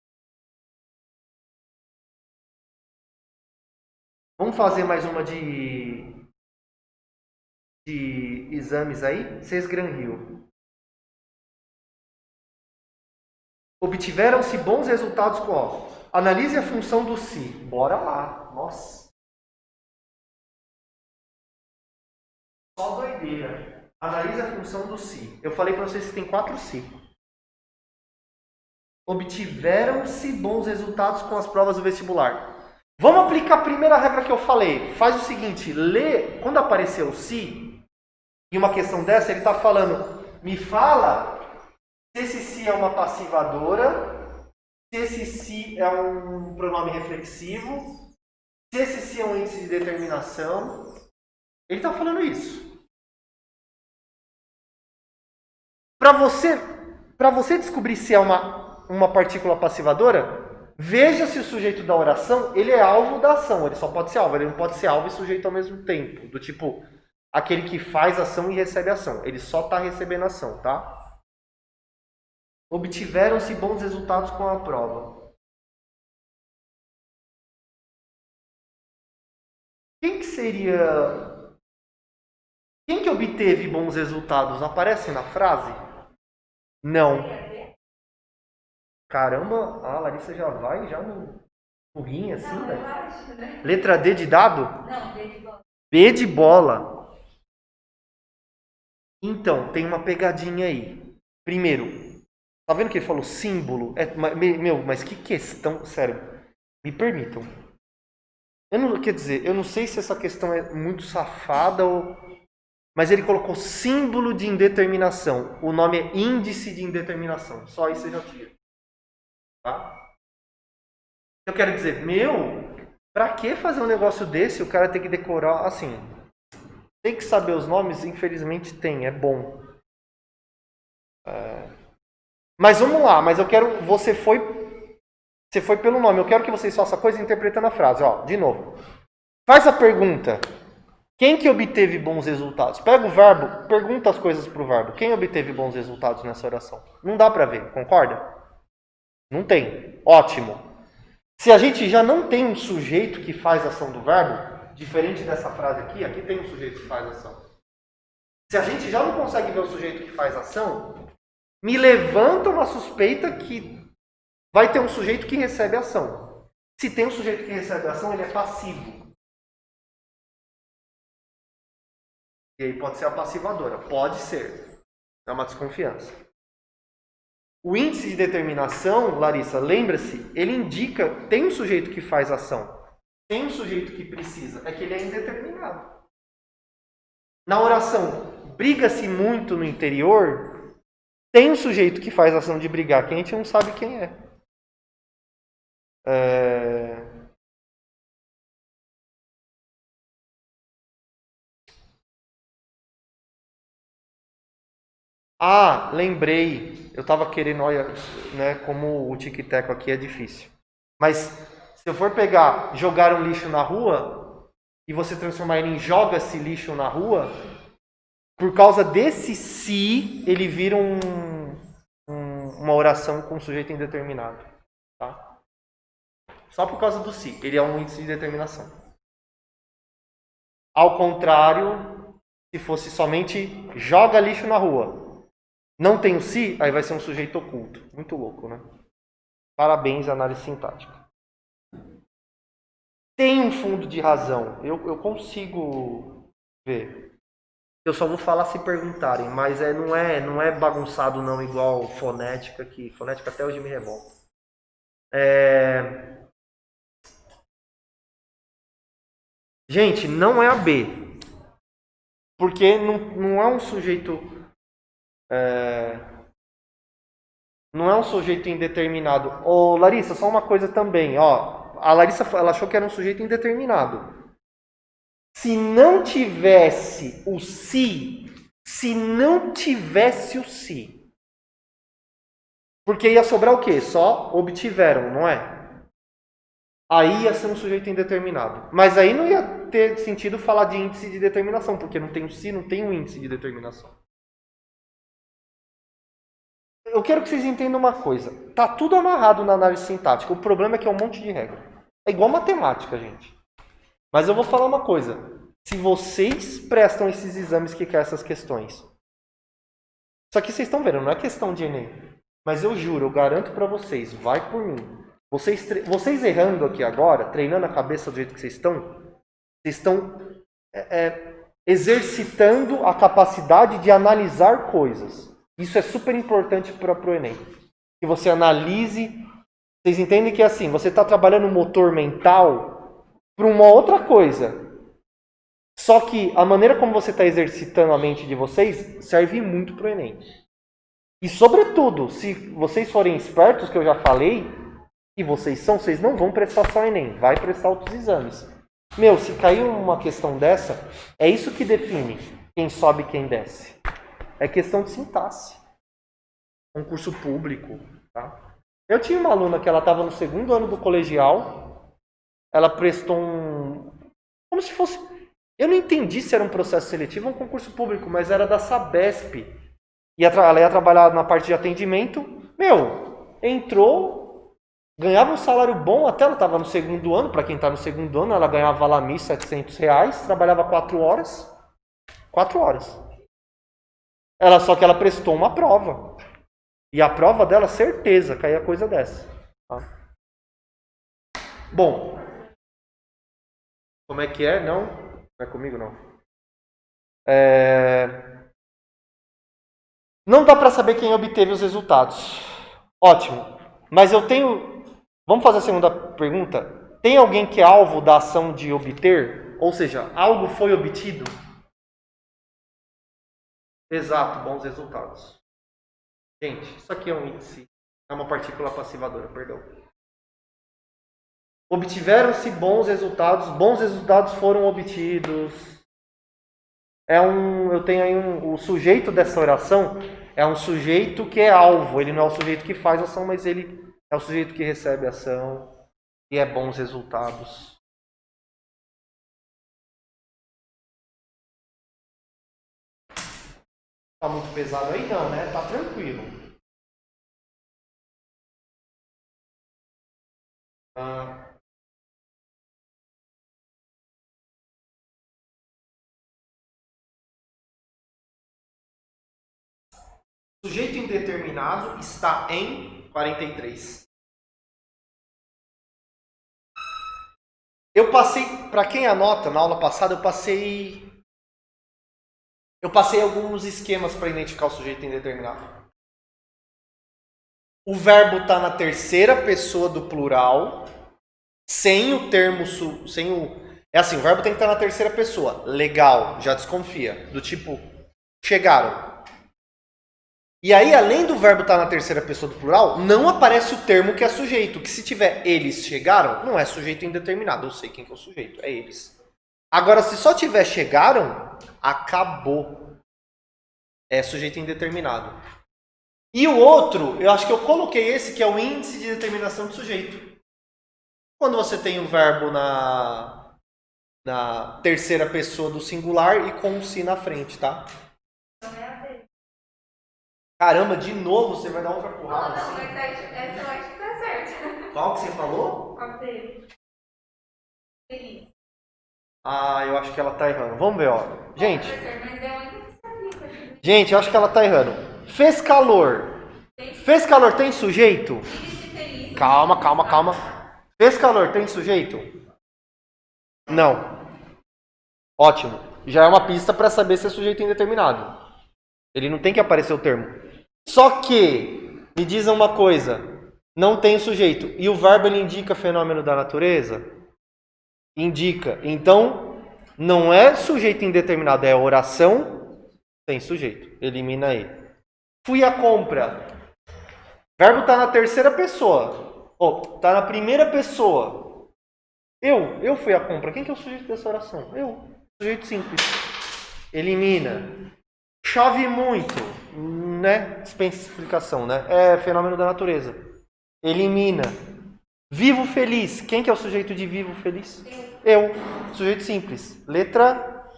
Vamos fazer mais uma de exames aí, Sesgran Hill. Obtiveram-se bons resultados com analise a função do si. Bora lá. Nossa. Só doideira. Analise a função do si. Eu falei para vocês que tem 4 si. Obtiveram-se bons resultados com as provas do vestibular. Vamos aplicar a primeira regra que eu falei. Faz o seguinte, lê, quando apareceu o si, e uma questão dessa, ele está falando, me fala se esse si é uma passivadora, se esse si é um pronome reflexivo, se esse si é um índice de determinação. Ele está falando isso. Para você descobrir se é uma partícula passivadora, Veja se o sujeito da oração, ele é alvo da ação. Ele só pode ser alvo, ele não pode ser alvo e sujeito ao mesmo tempo. Do tipo, aquele que faz ação e recebe ação. Ele só está recebendo ação, tá? Obtiveram-se bons resultados com a prova. Quem que seria... Quem que obteve bons resultados? Aparece na frase? Não. Caramba, a Larissa já vai já no burrinho assim, velho. Letra D de dado? Não, B de bola. B de bola. Então, tem uma pegadinha aí. Primeiro, tá vendo que ele falou símbolo? Mas que questão, sério, me permitam. Quer dizer, eu não sei se essa questão é muito safada ou... Mas ele colocou símbolo de indeterminação. O nome é índice de indeterminação. Só isso você já tira. Tá? Eu quero dizer, pra que fazer um negócio desse? O cara tem que decorar, assim... Tem que saber os nomes? Infelizmente tem, é bom. Mas vamos lá, mas eu quero... Você foi pelo nome. Eu quero que vocês façam a coisa interpretando a frase. Ó, de novo. Faz a pergunta. Quem que obteve bons resultados? Pega o verbo, pergunta as coisas pro verbo. Quem obteve bons resultados nessa oração? Não dá pra ver, concorda? Não tem. Ótimo. Se a gente já não tem um sujeito que faz a ação do verbo, diferente dessa frase aqui tem um sujeito que faz a ação. Se a gente já não consegue ver o sujeito que faz a ação, me levanta uma suspeita que vai ter um sujeito que recebe a ação. Se tem um sujeito que recebe a ação, ele é passivo. E aí pode ser a passivadora. Pode ser. É uma desconfiança. O índice de determinação, Larissa, lembra-se, ele indica, tem um sujeito que faz ação, tem um sujeito que precisa, é que ele é indeterminado. Na oração, briga-se muito no interior, tem um sujeito que faz ação de brigar, que a gente não sabe quem é. Ah, lembrei. Eu estava querendo, olha, né, como o tic-tac aqui é difícil. Mas se eu for pegar, jogar um lixo na rua, e você transformar ele em joga-se lixo na rua, por causa desse se, ele vira uma oração com sujeito indeterminado. Tá? Só por causa do se. Ele é um índice de determinação. Ao contrário, se fosse somente joga lixo na rua, não tem o se, aí vai ser um sujeito oculto. Muito louco, né? Parabéns, análise sintática. Tem um fundo de razão. Eu consigo ver. Eu só vou falar se perguntarem, mas não é bagunçado não, igual fonética, que fonética até hoje me revolta. Gente, não é a B. Porque não é um sujeito... não é um sujeito indeterminado. Ô, Larissa, só uma coisa também. Ó, a Larissa ela achou que era um sujeito indeterminado. Se não tivesse o se, porque ia sobrar o quê? Só obtiveram, não é? Aí ia ser um sujeito indeterminado. Mas aí não ia ter sentido falar de índice de determinação, porque não tem o se, não tem o índice de determinação. Eu quero que vocês entendam uma coisa. Tá tudo amarrado na análise sintática. O problema é que é um monte de regra. É igual matemática, gente. Mas eu vou falar uma coisa. Se vocês prestam esses exames que querem essas questões. Isso aqui vocês estão vendo, não é questão de Enem. Mas eu juro, eu garanto pra vocês, vai por mim. Vocês errando aqui agora, treinando a cabeça do jeito que vocês estão exercitando a capacidade de analisar coisas. Isso é super importante para o Enem. Que você analise. Vocês entendem que assim, você está trabalhando o motor mental para uma outra coisa. Só que a maneira como você está exercitando a mente de vocês serve muito para o Enem. E sobretudo, se vocês forem espertos, que eu já falei, e vocês não vão prestar só o Enem, vai prestar outros exames. Se cair uma questão dessa, é isso que define quem sobe e quem desce. É questão de sintaxe. Concurso público, tá? Eu tinha uma aluna que ela estava no segundo ano do colegial, ela prestou como se fosse... Eu não entendi se era um processo seletivo ou um concurso público, mas era da Sabesp. Ela ia trabalhar na parte de atendimento. Entrou, ganhava um salário bom, até ela estava no segundo ano, para quem está no segundo ano, ela ganhava lá R$ 1.700, trabalhava 4 horas. 4 horas. Só que ela prestou uma prova. E a prova dela, certeza, caía coisa dessa. Tá? Bom, como é que é? Não é comigo, não. Não dá para saber quem obteve os resultados. Ótimo. Mas eu tenho... Vamos fazer a segunda pergunta? Tem alguém que é alvo da ação de obter? Ou seja, algo foi obtido? Exato, bons resultados. Gente, isso aqui é um índice. É uma partícula passivadora, perdão. Obtiveram-se bons resultados foram obtidos. Eu tenho aí o sujeito dessa oração é um sujeito que é alvo. Ele não é o sujeito que faz a ação, mas ele é o sujeito que recebe a ação e é bons resultados. Tá muito pesado aí? Não, né? Tá tranquilo. Sujeito indeterminado está em 43. Eu passei, para quem anota, na aula passada eu passei alguns esquemas para identificar o sujeito indeterminado. O verbo está na terceira pessoa do plural, sem o termo, é assim, o verbo tem que estar na terceira pessoa. Legal, já desconfia. Do tipo, chegaram. E aí, além do verbo estar na terceira pessoa do plural, não aparece o termo que é sujeito. Que se tiver eles chegaram, não é sujeito indeterminado. Eu sei quem que é o sujeito, é eles. Agora, se só tiver chegaram, acabou. É sujeito indeterminado. E o outro, eu acho que eu coloquei esse, que é o índice de determinação do sujeito. Quando você tem o verbo na terceira pessoa do singular e com um si na frente, tá? Caramba, de novo você vai dar outra porrada assim? Não, mas essa eu acho que tá certo. Qual que você falou? Qual dele? Feliz. Eu acho que ela tá errando. Vamos ver, ó. Gente. Gente, eu acho que ela tá errando. Fez calor. Fez calor tem sujeito? Calma. Fez calor tem sujeito? Não. Ótimo. Já é uma pista para saber se é sujeito indeterminado. Ele não tem que aparecer o termo. Só que, me dizem uma coisa, não tem sujeito. E o verbo ele indica fenômeno da natureza? Indica. Então, não é sujeito indeterminado, é oração sem sujeito. Elimina aí. Fui à compra. Verbo está na terceira pessoa. Está na primeira pessoa. Eu fui à compra. Quem que é o sujeito dessa oração? Eu. Sujeito simples. Elimina. Chove muito, né? Dispensa explicação, né? É fenômeno da natureza. Elimina. Vivo feliz. Quem que é o sujeito de vivo feliz? Eu. Sujeito simples. Letra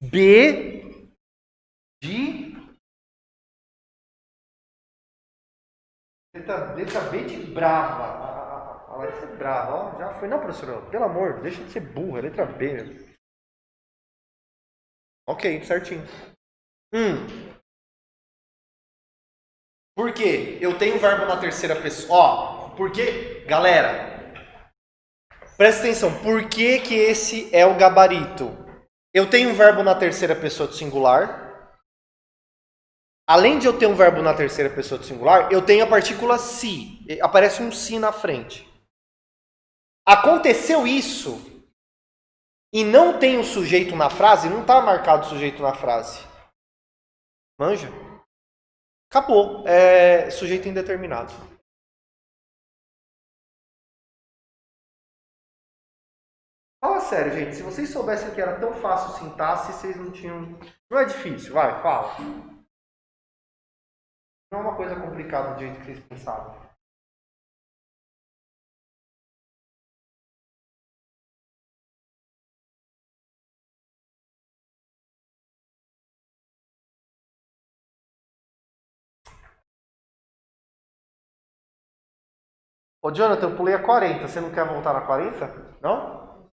B de... Letra B de brava. A Larissa é brava, ó. Já foi. Não, professora, pelo amor, deixa de ser burra. Letra B. Ok, certinho. Por quê? Eu tenho o verbo na terceira pessoa. Por quê? Galera, presta atenção. Por que que esse é o gabarito? Eu tenho um verbo na terceira pessoa do singular. Além de eu ter um verbo na terceira pessoa do singular, eu tenho a partícula se. Aparece um se na frente. Aconteceu isso e não tem o sujeito na frase, não está marcado o sujeito na frase. Manja? Acabou. É sujeito indeterminado. Fala sério, gente. Se vocês soubessem que era tão fácil sintaxe, vocês não tinham... Não é difícil, vai, fala. Não é uma coisa complicada do jeito que vocês pensavam. Ô, Jonathan, eu pulei a 40. Você não quer voltar na 40? Não?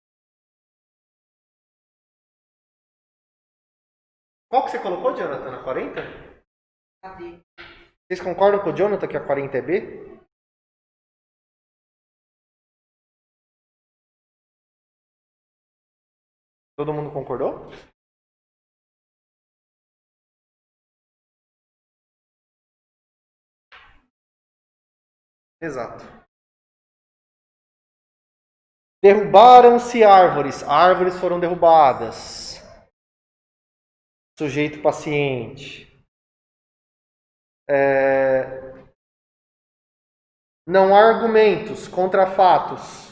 Qual que você colocou, Jonathan, na 40? A B. Vocês concordam com o Jonathan que a 40 é B? Todo mundo concordou? Exato. Derrubaram-se árvores. Árvores foram derrubadas. Sujeito paciente. Não há argumentos contra fatos.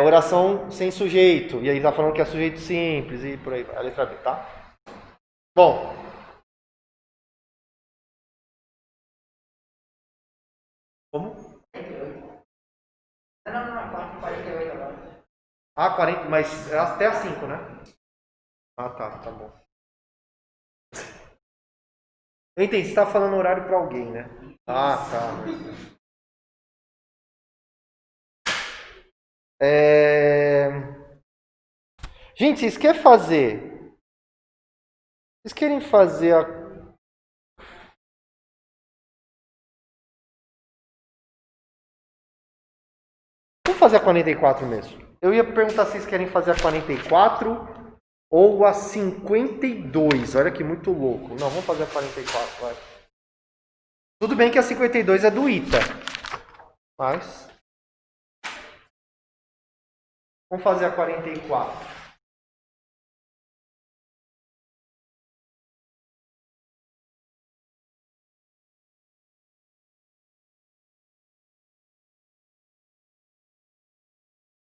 Oração sem sujeito. E aí tá falando que é sujeito simples e por aí vai. A letra B, tá? Bom. Como? 48. Não, 48 agora. Ah, 40, mas é até a 5, né? Ah, tá bom. Eu entendi, você tá falando horário pra alguém, né? Ah, tá. Gente, vocês querem fazer? Vocês querem fazer a... Vamos fazer a 44 mesmo. Eu ia perguntar se vocês querem fazer a 44 ou a 52. Olha que muito louco. Não, vamos fazer a 44, vai. Tudo bem que a 52 é do ITA. Mas... Vamos fazer a 44.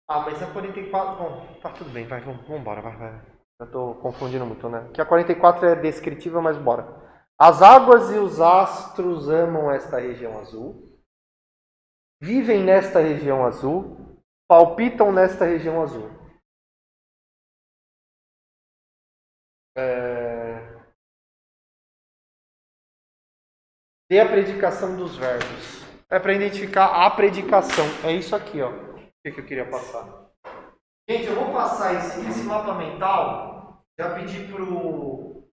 Ah, mas a 44... Bom, tá tudo bem, vai, vamos embora, vai. Eu tô confundindo muito, né? Que a 44 é descritiva, mas bora. As águas e os astros amam esta região azul. Vivem nesta região azul. Palpitam nesta região azul. Dê a predicação dos verbos. É para identificar a predicação. É isso aqui, ó. O que eu queria passar. Gente, eu vou passar esse mapa mental. Já pedi pro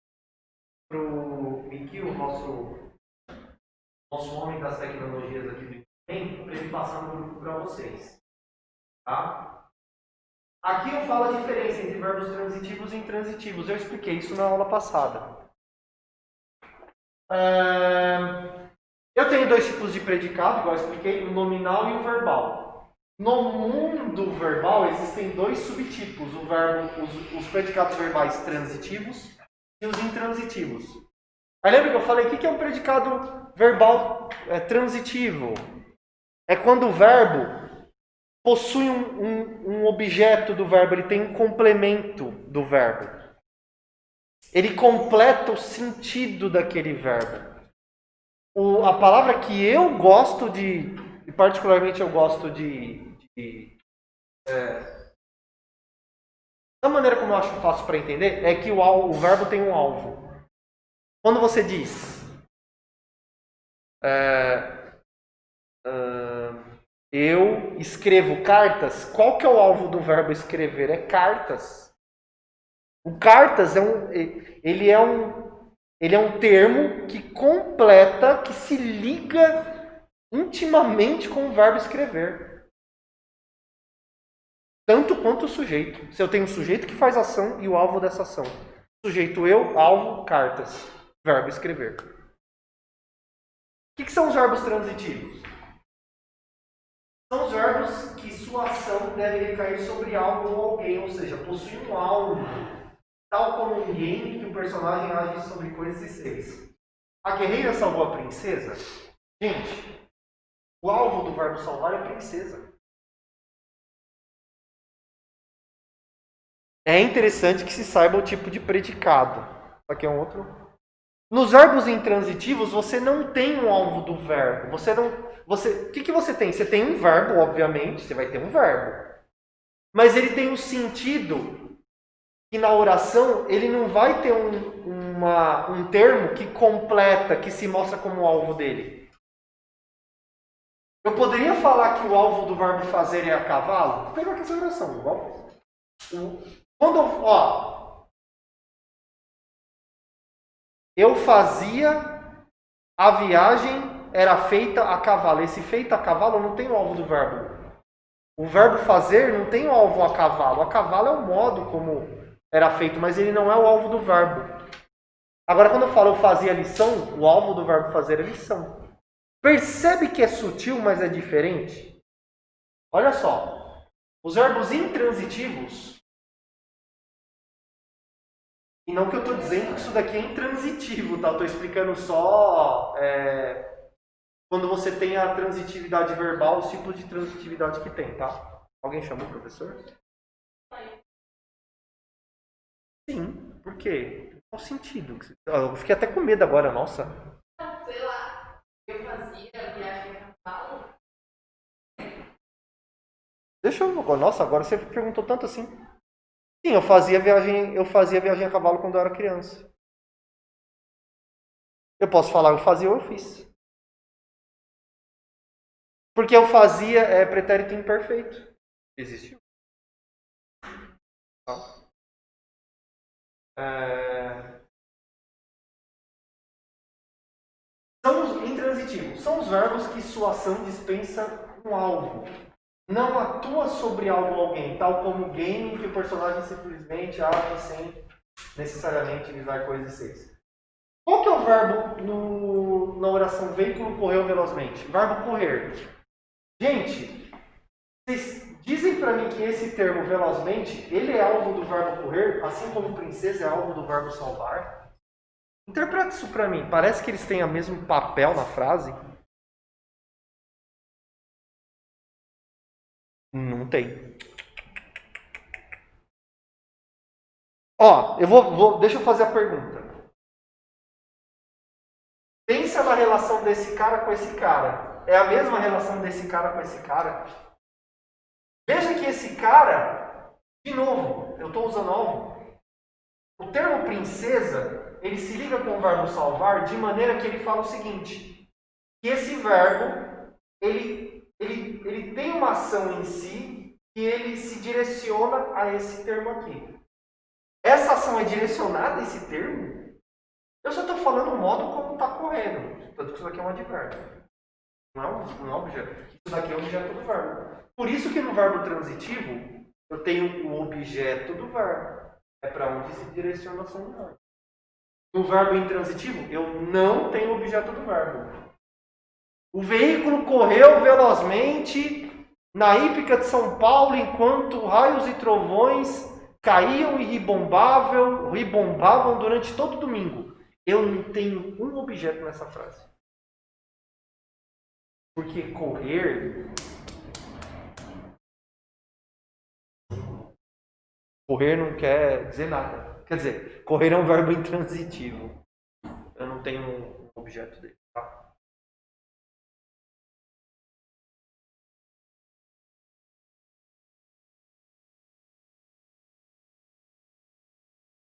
Miki, o nosso homem das tecnologias aqui do Enem, para ele passar no grupo para vocês. Tá? Aqui eu falo a diferença entre verbos transitivos e intransitivos. Eu expliquei isso na aula passada. Eu tenho dois tipos de predicado, igual eu expliquei, o nominal e o verbal. No mundo verbal existem dois subtipos, os predicados verbais transitivos e os intransitivos. Aí lembra que eu falei, o que é um predicado verbal transitivo? É quando o verbo possui um objeto do verbo, ele tem um complemento do verbo. Ele completa o sentido daquele verbo. A palavra que eu gosto e particularmente eu gosto da maneira como eu acho fácil para entender, é que o verbo tem um alvo. Quando você diz eu escrevo cartas, qual que é o alvo do verbo escrever? É cartas. O cartas ele é um termo que completa, que se liga intimamente com o verbo escrever. Tanto quanto o sujeito. Se eu tenho um sujeito que faz ação e o alvo dessa ação. Sujeito eu, alvo, cartas. Verbo escrever. O que são os verbos transitivos? São os verbos que sua ação deve recair sobre algo ou alguém, ou seja, possui um alvo, tal como um game que o personagem age sobre coisas e seres. A guerreira salvou a princesa? Gente, o alvo do verbo salvar é a princesa. É interessante que se saiba o tipo de predicado. Aqui é um outro. Nos verbos intransitivos, você não tem um alvo do verbo. O que você tem? Você tem um verbo, obviamente, você vai ter um verbo. Mas ele tem um sentido que na oração ele não vai ter um termo que completa, que se mostra como alvo dele. Eu poderia falar que o alvo do verbo fazer é a cavalo? Vou pegar aqui essa oração. Quando eu fazia a viagem, era feita a cavalo. Esse feita a cavalo não tem o alvo do verbo. O verbo fazer não tem o alvo a cavalo. A cavalo é o modo como era feito, mas ele não é o alvo do verbo. Agora, quando eu falo eu fazia a lição, o alvo do verbo fazer é lição. Percebe que é sutil, mas é diferente? Olha só. Os verbos intransitivos. E não que eu estou dizendo que isso daqui é intransitivo, tá? Eu estou explicando só quando você tem a transitividade verbal, os tipos de transitividade que tem, tá? Alguém chamou o professor? Sim. Por quê? Qual sentido? Eu fiquei até com medo agora, nossa. Sei lá, eu fazia viagem a cavalo. Deixa eu. Nossa, agora você perguntou tanto assim. Sim, eu fazia viagem a cavalo quando eu era criança. Eu posso falar eu fazia ou eu fiz. Porque eu fazia é pretérito imperfeito. Existiu. São os intransitivos. São os verbos que sua ação dispensa um alvo. Não atua sobre algo ou alguém, tal como o game que o personagem simplesmente age sem necessariamente visar coisas e seis. Qual que é o verbo na oração veículo correu velozmente? Verbo correr. Gente, vocês dizem para mim que esse termo velozmente, ele é alvo do verbo correr, assim como princesa é alvo do verbo salvar? Interpreta isso para mim. Parece que eles têm o mesmo papel na frase? Não tem. Ó, deixa eu fazer a pergunta. Pensa na relação desse cara com esse cara. É a mesma relação desse cara com esse cara? Veja que esse cara, de novo, eu estou usando alvo. O termo princesa, ele se liga com o verbo salvar de maneira que ele fala o seguinte, que esse verbo, ele tem uma ação em si e ele se direciona a esse termo aqui. Essa ação é direcionada a esse termo? Eu só estou falando o modo como está correndo. Tanto que isso daqui é um advérbio. Não é um objeto. Isso daqui é um objeto do verbo. Por isso que no verbo transitivo, eu tenho o objeto do verbo. É para onde se direciona a ação do verbo. No verbo intransitivo, eu não tenho o objeto do verbo. O veículo correu velozmente na hípica de São Paulo enquanto raios e trovões caíam e ribombavam durante todo domingo. Eu não tenho um objeto nessa frase. Porque correr não quer dizer nada. Quer dizer, correr é um verbo intransitivo. Eu não tenho um objeto dele. Tá?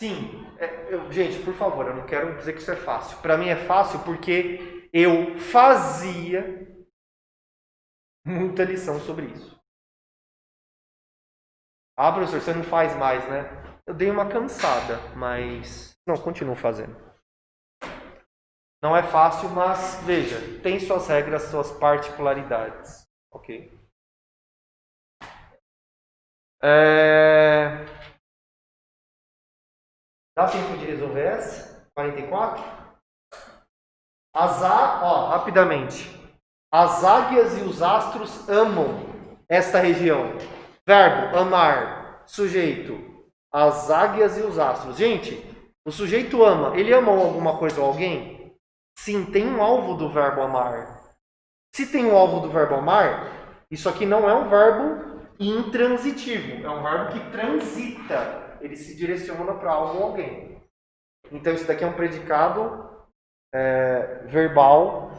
Sim. Gente, por favor, eu não quero dizer que isso é fácil. Para mim é fácil porque eu fazia muita lição sobre isso. Ah, professor, você não faz mais, né? Eu dei uma cansada, mas... Não, continuo fazendo. Não é fácil, mas, veja, tem suas regras, suas particularidades. Ok? Dá tempo de resolver essa? 44? Rapidamente. As águias e os astros amam esta região. Verbo, amar. Sujeito, as águias e os astros. Gente, o sujeito ama. Ele ama alguma coisa ou alguém? Sim, tem um alvo do verbo amar. Se tem um alvo do verbo amar, isso aqui não é um verbo intransitivo. É um verbo que transita. Ele se direciona para algo ou alguém. Então, isso daqui é um predicado verbal.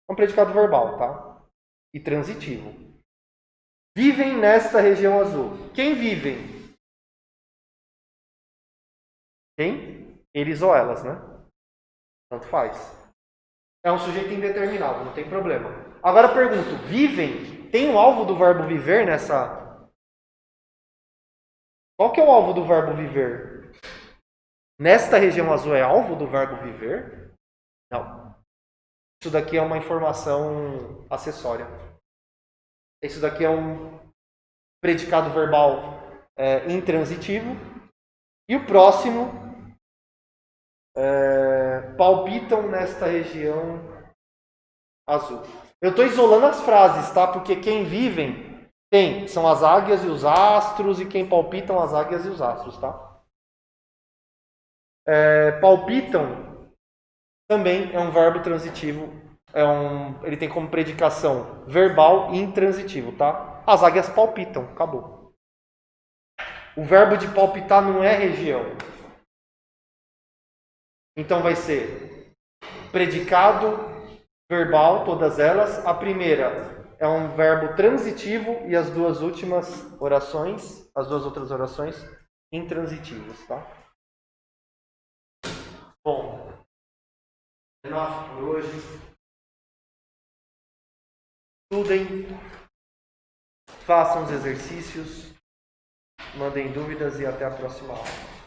É um predicado verbal, tá? E transitivo. Vivem nesta região azul. Quem vivem? Quem? Eles ou elas, né? Tanto faz. É um sujeito indeterminado, não tem problema. Agora eu pergunto, vivem? Tem o alvo do verbo viver nessa... Qual que é o alvo do verbo viver? Nesta região azul é alvo do verbo viver? Não. Isso daqui é uma informação acessória. Isso daqui é um predicado verbal intransitivo. E o próximo, palpitam nesta região azul. Eu estou isolando as frases, tá? Porque quem vivem são as águias e os astros, e quem palpitam as águias e os astros, tá? Palpitam também é um verbo transitivo, ele tem como predicação verbal e intransitivo, tá? As águias palpitam, acabou. O verbo de palpitar não é região. Então vai ser predicado verbal, todas elas. A primeira é um verbo transitivo e as duas outras orações, intransitivas, tá? Bom, é nosso por hoje. Estudem, façam os exercícios, mandem dúvidas e até a próxima aula.